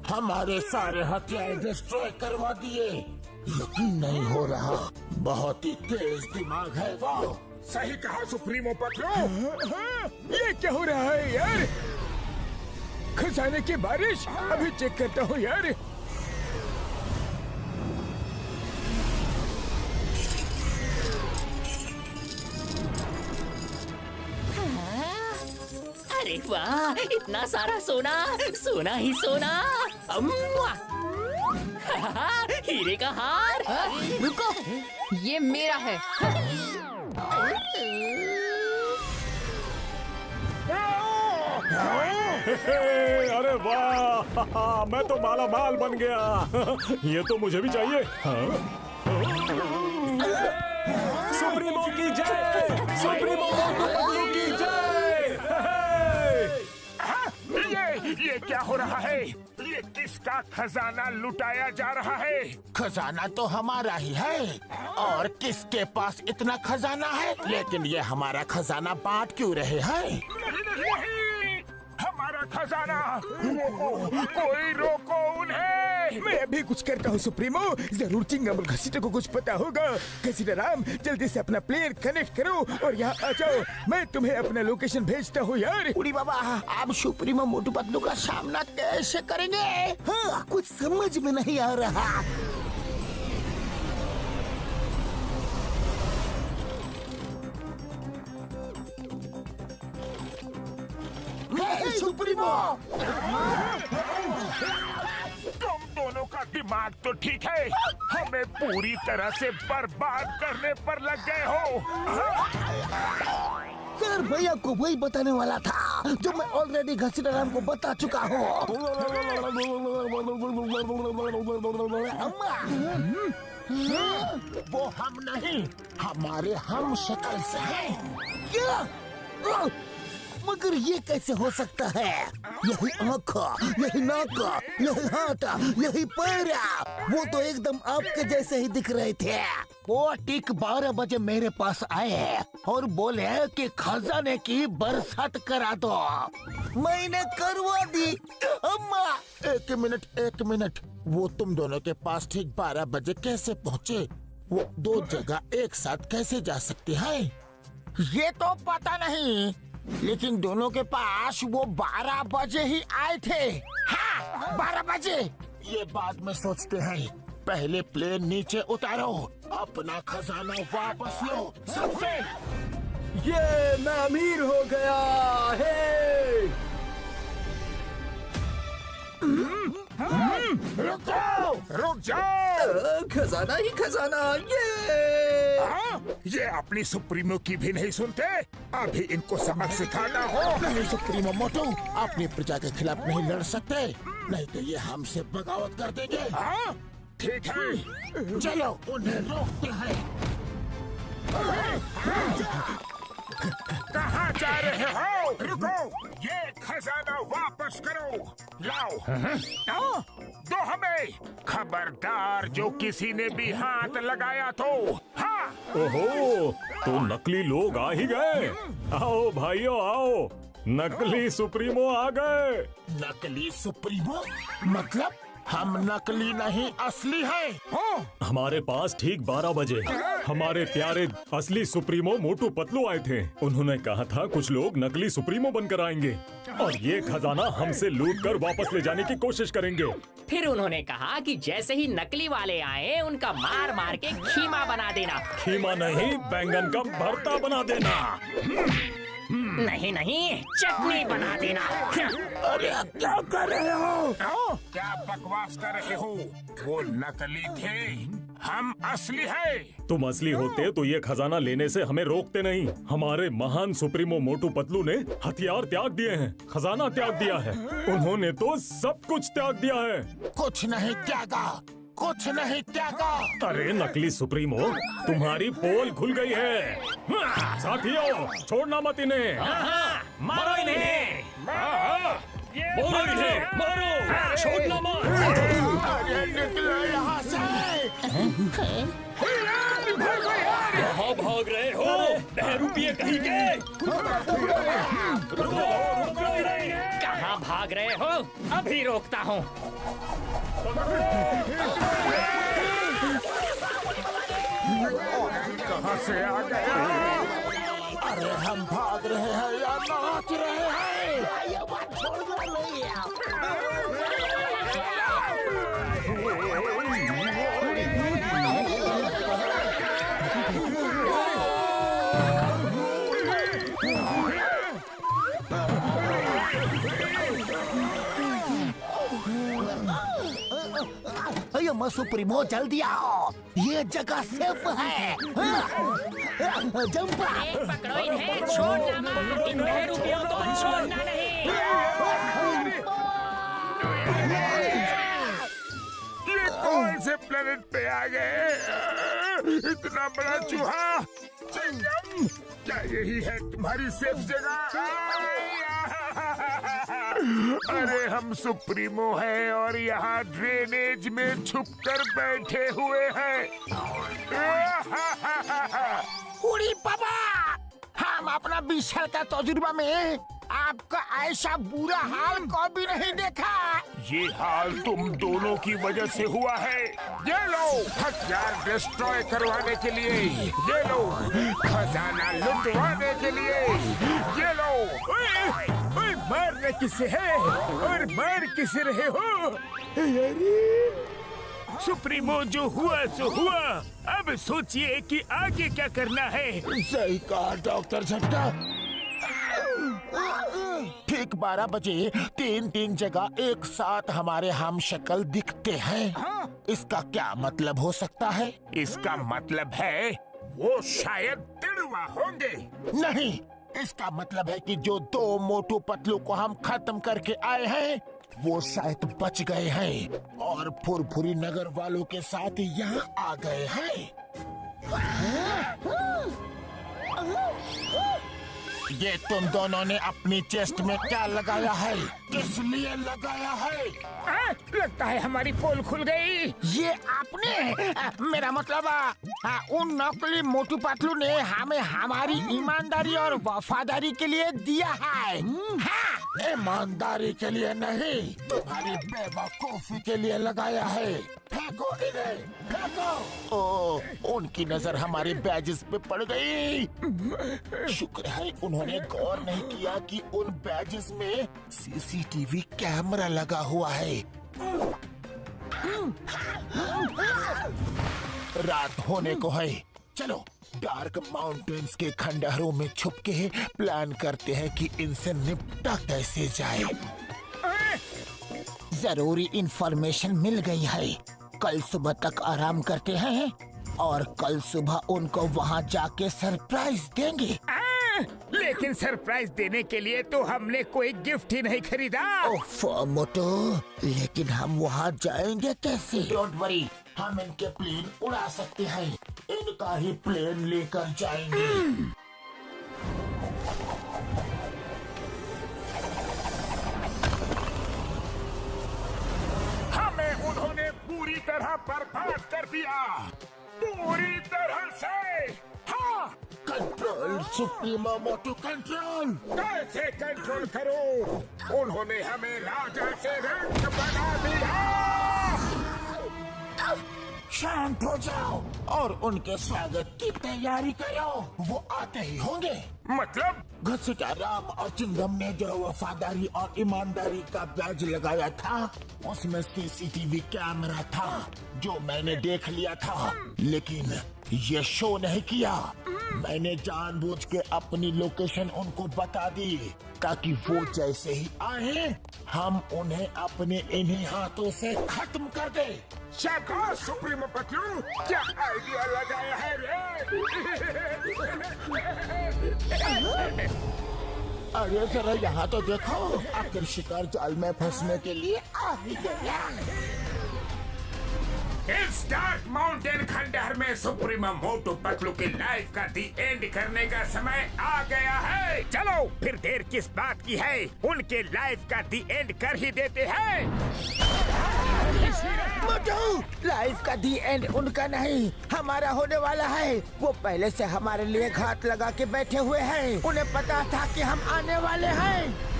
हमारे सारे हथियार डिस्ट्रॉय करवा दिए। यकीन नहीं हो रहा, बहुत ही तेज दिमाग है वो। सही कहा सुप्रीमो पतलू। ये क्या हो रहा है यार? खजाने की बारिश। अभी चेक करता हूँ यार। अरे वाह, इतना सारा सोना, सोना ही सोना। अम्मा! हीरे का हार। रुको, ये मेरा है। अरे वाह, मैं तो माला माल बन गया। ये तो मुझे भी चाहिए। सुप्रीमो की जय, सुप्रीमो मोटू पतलू की जय। ये क्या हो रहा है? ये किसका खजाना लुटाया जा रहा है? खजाना तो हमारा ही है, और किसके पास इतना खजाना है? लेकिन ये हमारा खजाना बांट क्यों रहे हैं? नहीं, हमारा खजाना। रोको, कोई रोको उन्हें। मैं अभी कुछ करता हूँ सुप्रीमो। जरूर चिंगम और घसीटे को कुछ पता होगा। घसीटा राम, जल्दी से अपना प्लेयर कनेक्ट करो और यहाँ आ जाओ। मैं तुम्हें अपना लोकेशन भेजता हूँ यार। उड़ी बाबा, आप सुप्रीमो मोटू पतलू का सामना कैसे करेंगे? हाँ, कुछ समझ में नहीं आ रहा। सुप्रीमो, तुम दोनों का दिमाग तो ठीक है, हमें पूरी तरह से बर्बाद करने पर लग गए हो। सर भैया को वही बताने वाला था जो मैं ऑलरेडी घसीटा राम को बता चुका हूँ। वो हम नहीं, हमारे हम शक्ल से हैं। क्या? मगर ये कैसे हो सकता है? यही आँख, यही नाक, यही हाथ, यही पैर, वो तो एकदम आपके जैसे ही दिख रहे थे। वो ठीक 12 बजे मेरे पास आए और बोले कि खजाने की बरसात करा दो। मैंने करवा दी। अम्मा, एक मिनट, वो तुम दोनों के पास ठीक 12 बजे कैसे पहुँचे? वो दो जगह एक साथ कैसे जा सकते हैं? ये तो पता नहीं, लेकिन दोनों के पास वो 12 बजे ही आए थे। हाँ, 12 बजे। ये बाद में सोचते हैं, पहले प्लेन नीचे उतारो, अपना खजाना वापस लो सबसे। ये मैं अमीर हो गया है। रुक जाओ। खजाना ही खजाना। ये ये अपनी सुप्रीमो की भी नहीं सुनते। अभी इनको सबक सिखाना हो। नहीं सुप्रीमो मोटू, अपनी प्रजा के खिलाफ नहीं लड़ सकते, नहीं तो ये हमसे बगावत कर देंगे। हाँ, ठीक है, चलो उन्हें रोकते हैं। कहाँ जा रहे हो? रुको, ये खजाना वापस करो। लाओ, दो हमें। खबरदार, जो किसी ने भी हाथ लगाया तो। हाँ। ओहो, तो नकली लोग आ ही गए। आओ भाइयों आओ, नकली सुप्रीमो आ गए। नकली सुप्रीमो? मतलब हम नकली नहीं असली हैं। हमारे पास ठीक 12 बजे हमारे प्यारे असली सुप्रीमो मोटू पतलू आए थे। उन्होंने कहा था कुछ लोग नकली सुप्रीमो बनकर आएंगे और ये खजाना हमसे लूट कर वापस ले जाने की कोशिश करेंगे। फिर उन्होंने कहा कि जैसे ही नकली वाले आए उनका मार मार के खीमा बना देना। खीमा नहीं, बैंगन का भरता बना देना। नहीं नहीं, चटनी बना देना। अरे क्या कर रहे हो? क्या बकवास कर रहे हो? वो नकली थे, हम असली हैं। तुम असली होते तो ये खजाना लेने से हमें रोकते नहीं। हमारे महान सुप्रीमो मोटू पतलू ने हथियार त्याग दिए हैं, खजाना त्याग दिया है। उन्होंने तो सब कुछ त्याग दिया है। कुछ नहीं त्यागा, कुछ नहीं त्यागा। अरे नकली सुप्रीमो, तुम्हारी पोल खुल गई है। साथियों, छोड़ना मत इन्हें। मारो इन्हें। मारो इन्हें, मारो, छोड़ना मत। अरे निकलो यहाँ से। कहाँ भाग रहे हो बहरूपिये कहीं के? कहाँ भाग रहे हो? अभी रोकता हूँ। कहाँ से आ गया? अरे हम भाग रहे हैं या नाच रहे हैं? अयो सुप्रीमो, जल्दी आओ, ये जगह सेफ है। जंप। पकड़ो इन्हें, छोड़ना मत। इन बहरूपियों को छोड़ना नहीं। ये कौन से प्लेनेट पे आ गए? इतना बड़ा चूहा। चिंगम, क्या यही है तुम्हारी सेफ जगह? अरे हम सुप्रीमो हैं और यहाँ ड्रेनेज में छुपकर बैठे हुए हैं। उड़ी पापा, हम अपना 20 साल का तजुर्बा में आपका ऐसा बुरा हाल कभी नहीं देखा। ये हाल तुम दोनों की वजह से हुआ है। ये लो हथियार डिस्ट्रॉय करवाने के लिए, ये लो खजाना लुटवाने के लिए, ये लो। ओए, मारने किसे है और मार किसे रहे हो? सुप्रीमो, जो हुआ सो हुआ। अब सोचिए कि आगे क्या करना है। सही कहा डॉक्टर झट्टा। ठीक 12 बजे 3 जगह एक साथ हमारे हम शक्ल दिखते हैं। इसका क्या मतलब हो सकता है? इसका मतलब है वो शायद तिड़वा होंगे। नहीं, इसका मतलब है कि जो 2 मोटू पतलू को हम खत्म करके आए हैं वो शायद बच गए हैं और फुरफुरी नगर वालों के साथ यहाँ आ गए हैं। ये तुम दोनों ने अपनी चेस्ट में क्या लगाया है? किस लिए लगाया है? लगता है हमारी पोल खुल गई। ये आपने, मेरा मतलब उन नकली मोटू पतलू ने हमें हमारी ईमानदारी और वफादारी के लिए दिया है। हाँ, ईमानदारी के लिए नहीं, तुम्हारी बेवकूफी के लिए लगाया है। फेंको इन्हें, फेंको। ओ, उनकी नजर हमारे बैजेस पे पड़ गई। शुक्र है उन्होंने गौर नहीं किया कि उन बैजेस में सीसीटीवी कैमरा लगा हुआ है। रात होने को है, चलो डार्क माउंटेन्स के खंडहरों में छुप के प्लान करते हैं कि इनसे निपटा कैसे जाए। जरूरी इंफॉर्मेशन मिल गई है। कल सुबह तक आराम करते हैं और कल सुबह उनको वहाँ जाके सरप्राइज देंगे। लेकिन सरप्राइज देने के लिए तो हमने कोई गिफ्ट ही नहीं खरीदा। ओफ मोटो, लेकिन हम वहाँ जाएंगे कैसे? डोंट वरी, हम इनके प्लेन उड़ा सकते हैं। इनका ही प्लेन लेकर जाएंगे। हमें उन्होंने पूरी तरह बर्बाद कर दिया, पूरी तरह से। हाँ, कंट्रोल सुप्रीमो मोटू, कंट्रोल। कैसे कंट्रोल करो? उन्होंने हमें राजा से रंग बना दिया। शांत हो जाओ और उनके स्वागत की तैयारी करो। वो आते ही होंगे। मतलब? घसीटा राम और चिंगम ने जो वफादारी और ईमानदारी का बैज लगाया था उसमें सीसीटीवी कैमरा था जो मैंने देख लिया था, लेकिन ये शो नहीं किया। मैंने जानबूझ के अपनी लोकेशन उनको बता दी ताकि वो जैसे ही आए हम उन्हें अपने इन्हीं हाथों से खत्म कर दे। शाबाश सुप्रीमो पतलू, क्या आइडिया लगाया है रे? अरे जरा यहाँ तो देखो, आखिर शिकार जाल में फंसने के लिए आ ही गया। इस डार्क माउंटेन खंडहर में सुप्रीमो मोटू पतलू की लाइफ का दी एंड करने का समय आ गया है। चलो फिर देर किस बात की है, उनके लाइफ का दी एंड कर ही देते हैं। मोटू, लाइफ का दी एंड उनका नहीं, हमारा होने वाला है। वो पहले से हमारे लिए घात लगा के बैठे हुए हैं। उन्हें पता था कि हम आने वाले हैं।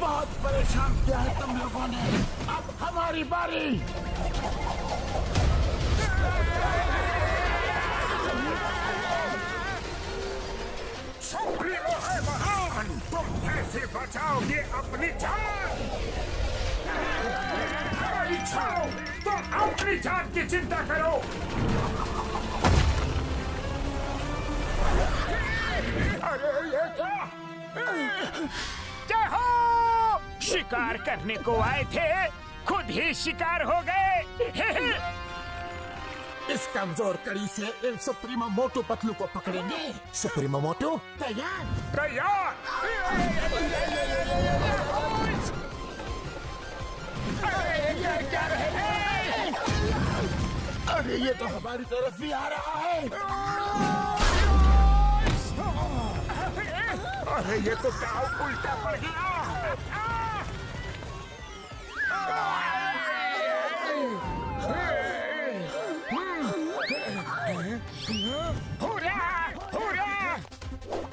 बहुत परेशान किया है तुम लोगों ने, अब हमारी बारी। सुप्रीमो है महान, तुम कैसे बचाओगे अपनी जान? छाओ, तुम अपनी जान की चिंता करो। अरे ये क्या? जय हो! शिकार करने को आए थे, खुद ही शिकार हो गए। इस कमजोर कड़ी से इन सुप्रीमो मोटू पतलू को पकड़ेंगे। सुप्रीमो मोटू तैयार? तैयार। अरे ये तो हमारी तरफ भी आ रहा है। अरे ये तो दाव उल्टा पड़ गया। हुर्रा! हुर्रा!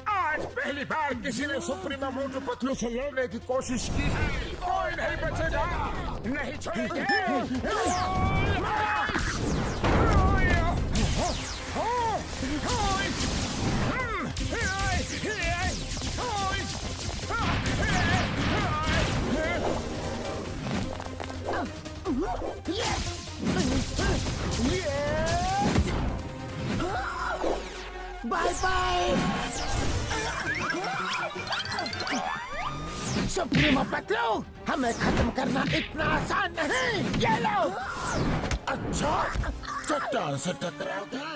आज पहली बार किसी ने सुप्रीमो मोटू पतलू से लड़ने की कोशिश की है। कोई नहीं बचेगा, नहीं छोड़ेंगे। बाय बाय सुप्रीमो पतलू, हमें खत्म करना इतना आसान नहीं। ये लो। अच्छा, चट्टान से टकराओगे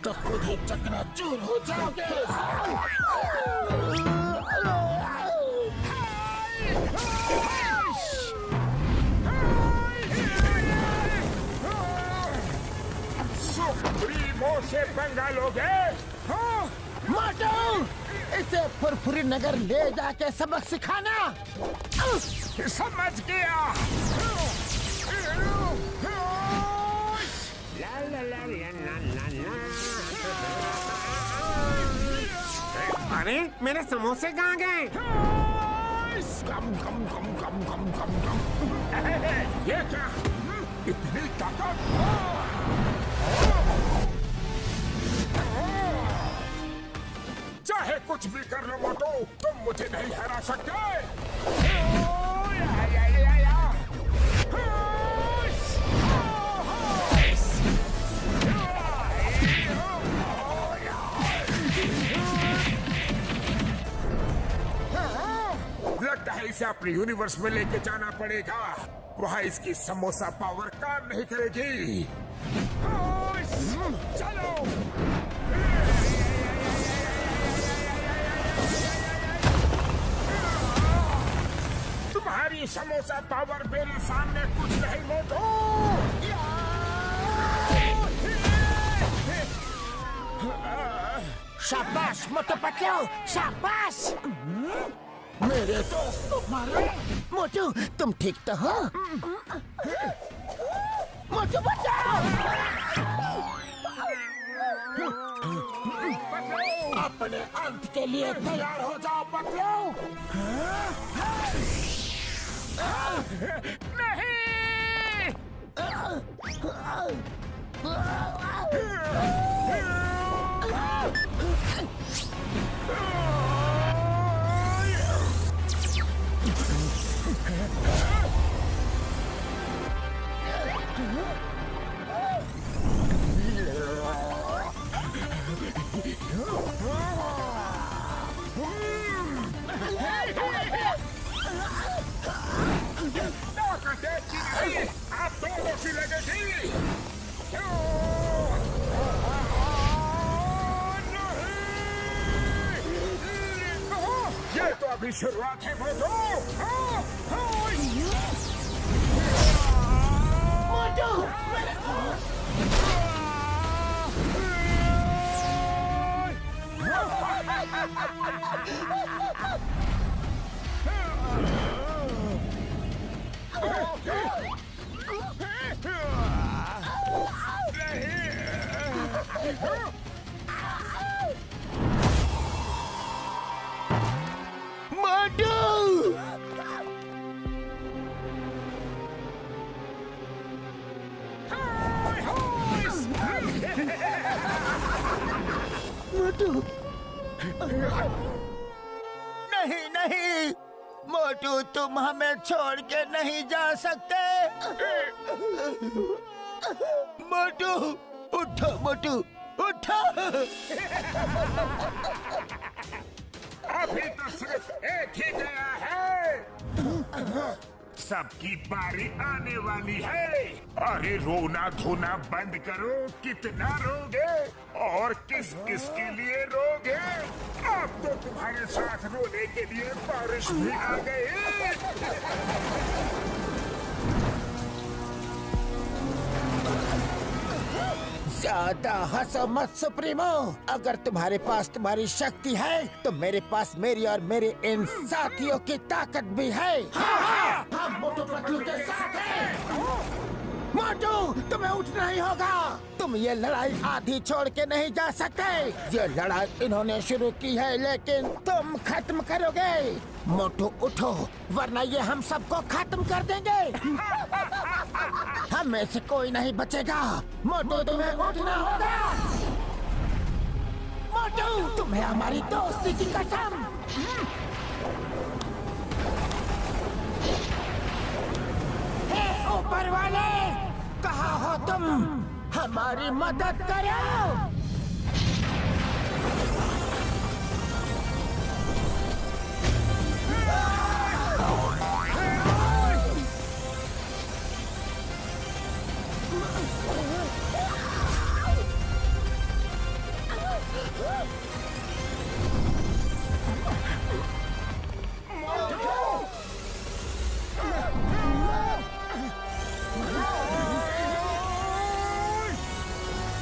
तो खुद ही चकनाचूर हो जाओगे। सुप्रीमो से पंगा लोगे? मोटू, इसे फुरफुरी नगर ले जाके सबक सिखाना। समझ गया। अरे मेरे समोसे कहाँ गए? ये क्या? इतनी ताकत? चाहे कुछ भी कर लो मोटू, तुम मुझे नहीं हरा सकते। लगता है इसे अपने यूनिवर्स में लेके जाना पड़ेगा। वहाँ इसकी समोसा पावर काम नहीं करेगी। चलो। तुम्हारी समोसा पावर मेरे सामने कुछ नहीं मोटू। शाबाश मोटू पतलू, शाबाश। मेरे दोस्त तुम्हारे। मोटू, तुम ठीक तो हो? मोटू बचाओ। अपने अंत के लिए तैयार हो जाओ पतलू। नहीं। आप दोनों सी लगेगी। ये तो अभी शुरुआत है मोटू। नहीं नहीं मोटू, तुम हमें छोड़ के नहीं जा सकते। मोटू उठो, मोटू उठो। अभी तो सिर्फ एक ही गया है, सबकी बारी आने वाली है। अरे रोना धोना बंद करो, कितना रोगे और किस किस के लिए रोगे? अब तो तुम्हारे साथ रोने के लिए बारिश भी आ गई। ज्यादा हंसो मत सुप्रीमो। अगर तुम्हारे पास तुम्हारी शक्ति है तो मेरे पास मेरी और मेरे इन साथियों की ताकत भी है। हाँ, हम मोटू पतलू के साथ हैं। मोटू, तुम्हें उठना ही होगा। तुम ये लड़ाई आधी छोड़ के नहीं जा सकते। ये लड़ाई इन्होंने शुरू की है लेकिन तुम खत्म करोगे। मोटू उठो, वरना ये हम सबको खत्म कर देंगे। हम में से कोई नहीं बचेगा। मोटू, तुम्हें उठना होगा। मोटू, तुम्हें हमारी दोस्ती की कसम। हे ऊपर वाले, कहाँ हो तुम? हमारी मदद करो।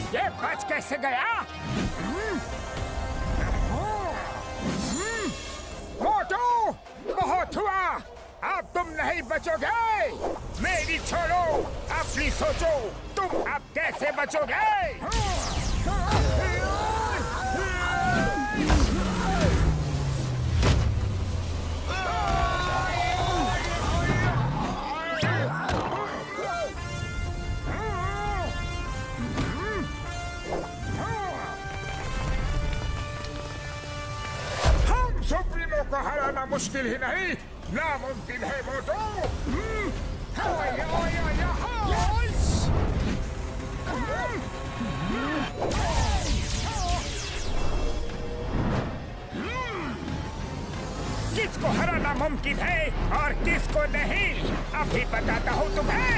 ये बच कैसे गया? मोटू, बहुत हुआ, अब तुम नहीं बचोगे। मेरी छोड़ो, अपनी सोचो, तुम अब कैसे बचोगे? सुप्रीमो को हराना मुश्किल ही नहीं, नामुमकिन है मोटू। किसको हराना मुमकिन है और किसको नहीं, अभी बताता हूँ तुम्हें।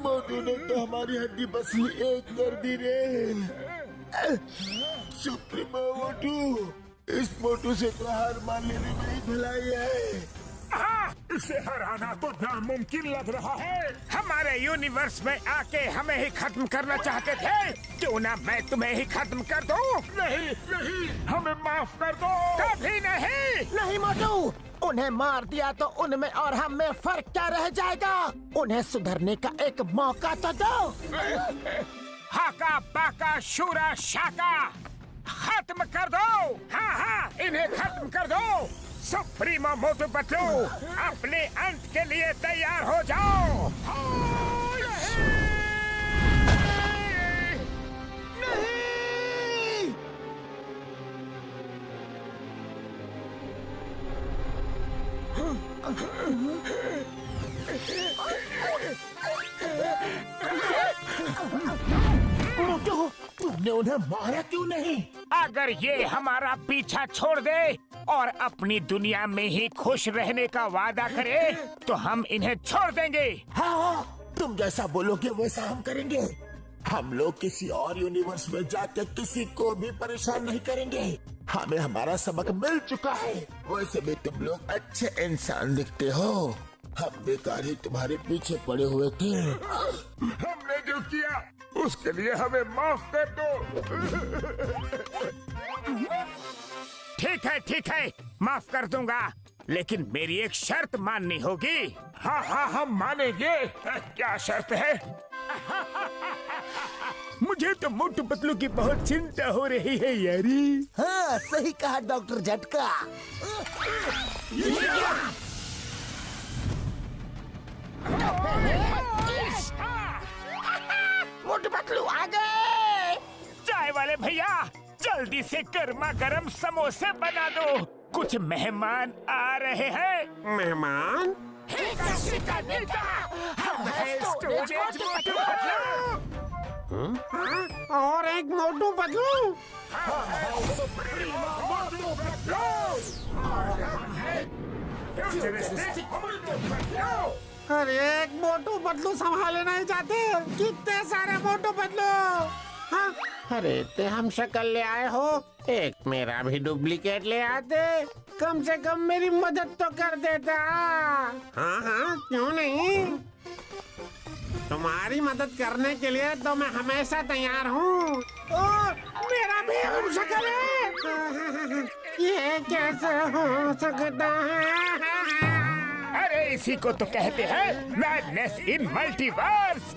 मोटू ने तो हमारी हड्डी बसली एक कर दी रे। सुप्रीमो मोटू, इस मोटू से तो हार मान लेने में ही भलाई है। इसे हराना तो नामुमकिन लग रहा है। हमारे यूनिवर्स में आके हमें ही खत्म करना चाहते थे, क्यों ना मैं तुम्हें ही खत्म कर दूं? नहीं नहीं, हमें माफ कर दो। कभी नहीं। नहीं मोटू, उन्हें मार दिया तो उनमें और हम में फर्क क्या रह जाएगा? उन्हें सुधरने का एक मौका तो दो। हाका बाका शूरा शाका, खत्म कर दो। हाँ हाँ, इन्हें खत्म कर दो। सुप्रीमो मोटू पतलू, अपने अंत के लिए तैयार हो जाओ। मोटू, तुमने उन्हें मारा क्यों नहीं? अगर ये हमारा पीछा छोड़ दे और अपनी दुनिया में ही खुश रहने का वादा करे तो हम इन्हें छोड़ देंगे। हाँ, तुम जैसा बोलोगे वैसा हम करेंगे। हम लोग किसी और यूनिवर्स में जाकर किसी को भी परेशान नहीं करेंगे। हमें हमारा सबक मिल चुका है। वैसे भी तुम लोग अच्छे इंसान दिखते हो। हम बेकार ही तुम्हारे पीछे पड़े हुए थे। हमने जो किया उसके लिए हमें माफ कर दो। ठीक है, माफ कर दूंगा, लेकिन मेरी एक शर्त माननी होगी। हाँ, हम मानेंगे। क्या शर्त है? मुझे तो मोटू पतलू की बहुत चिंता हो रही है यारी। हाँ, सही कहा डॉक्टर झटका। मोटू पतलू आ गए। चाय वाले भैया, जल्दी से गर्मा गर्म समोसे बना दो, कुछ मेहमान आ रहे हैं। मेहमान? हम हैं स्टोरेज मोटू पतलू। और एक मोटू पतलू। अरे एक मोटू पतलू संभाले नहीं जाते, कितने सारे मोटू पतलू। हाँ? अरे इतने हम शक्ल ले आए हो, एक मेरा भी डुप्लीकेट ले आते, कम से कम मेरी मदद तो कर देता। हाँ, क्यों नहीं। तुम्हारी मदद करने के लिए तो मैं हमेशा तैयार हूँ। मेरा भी हम शक्ल है, ये कैसे हो सकता है। अरे इसी को तो कहते हैं मैडनेस इन मल्टीवर्स।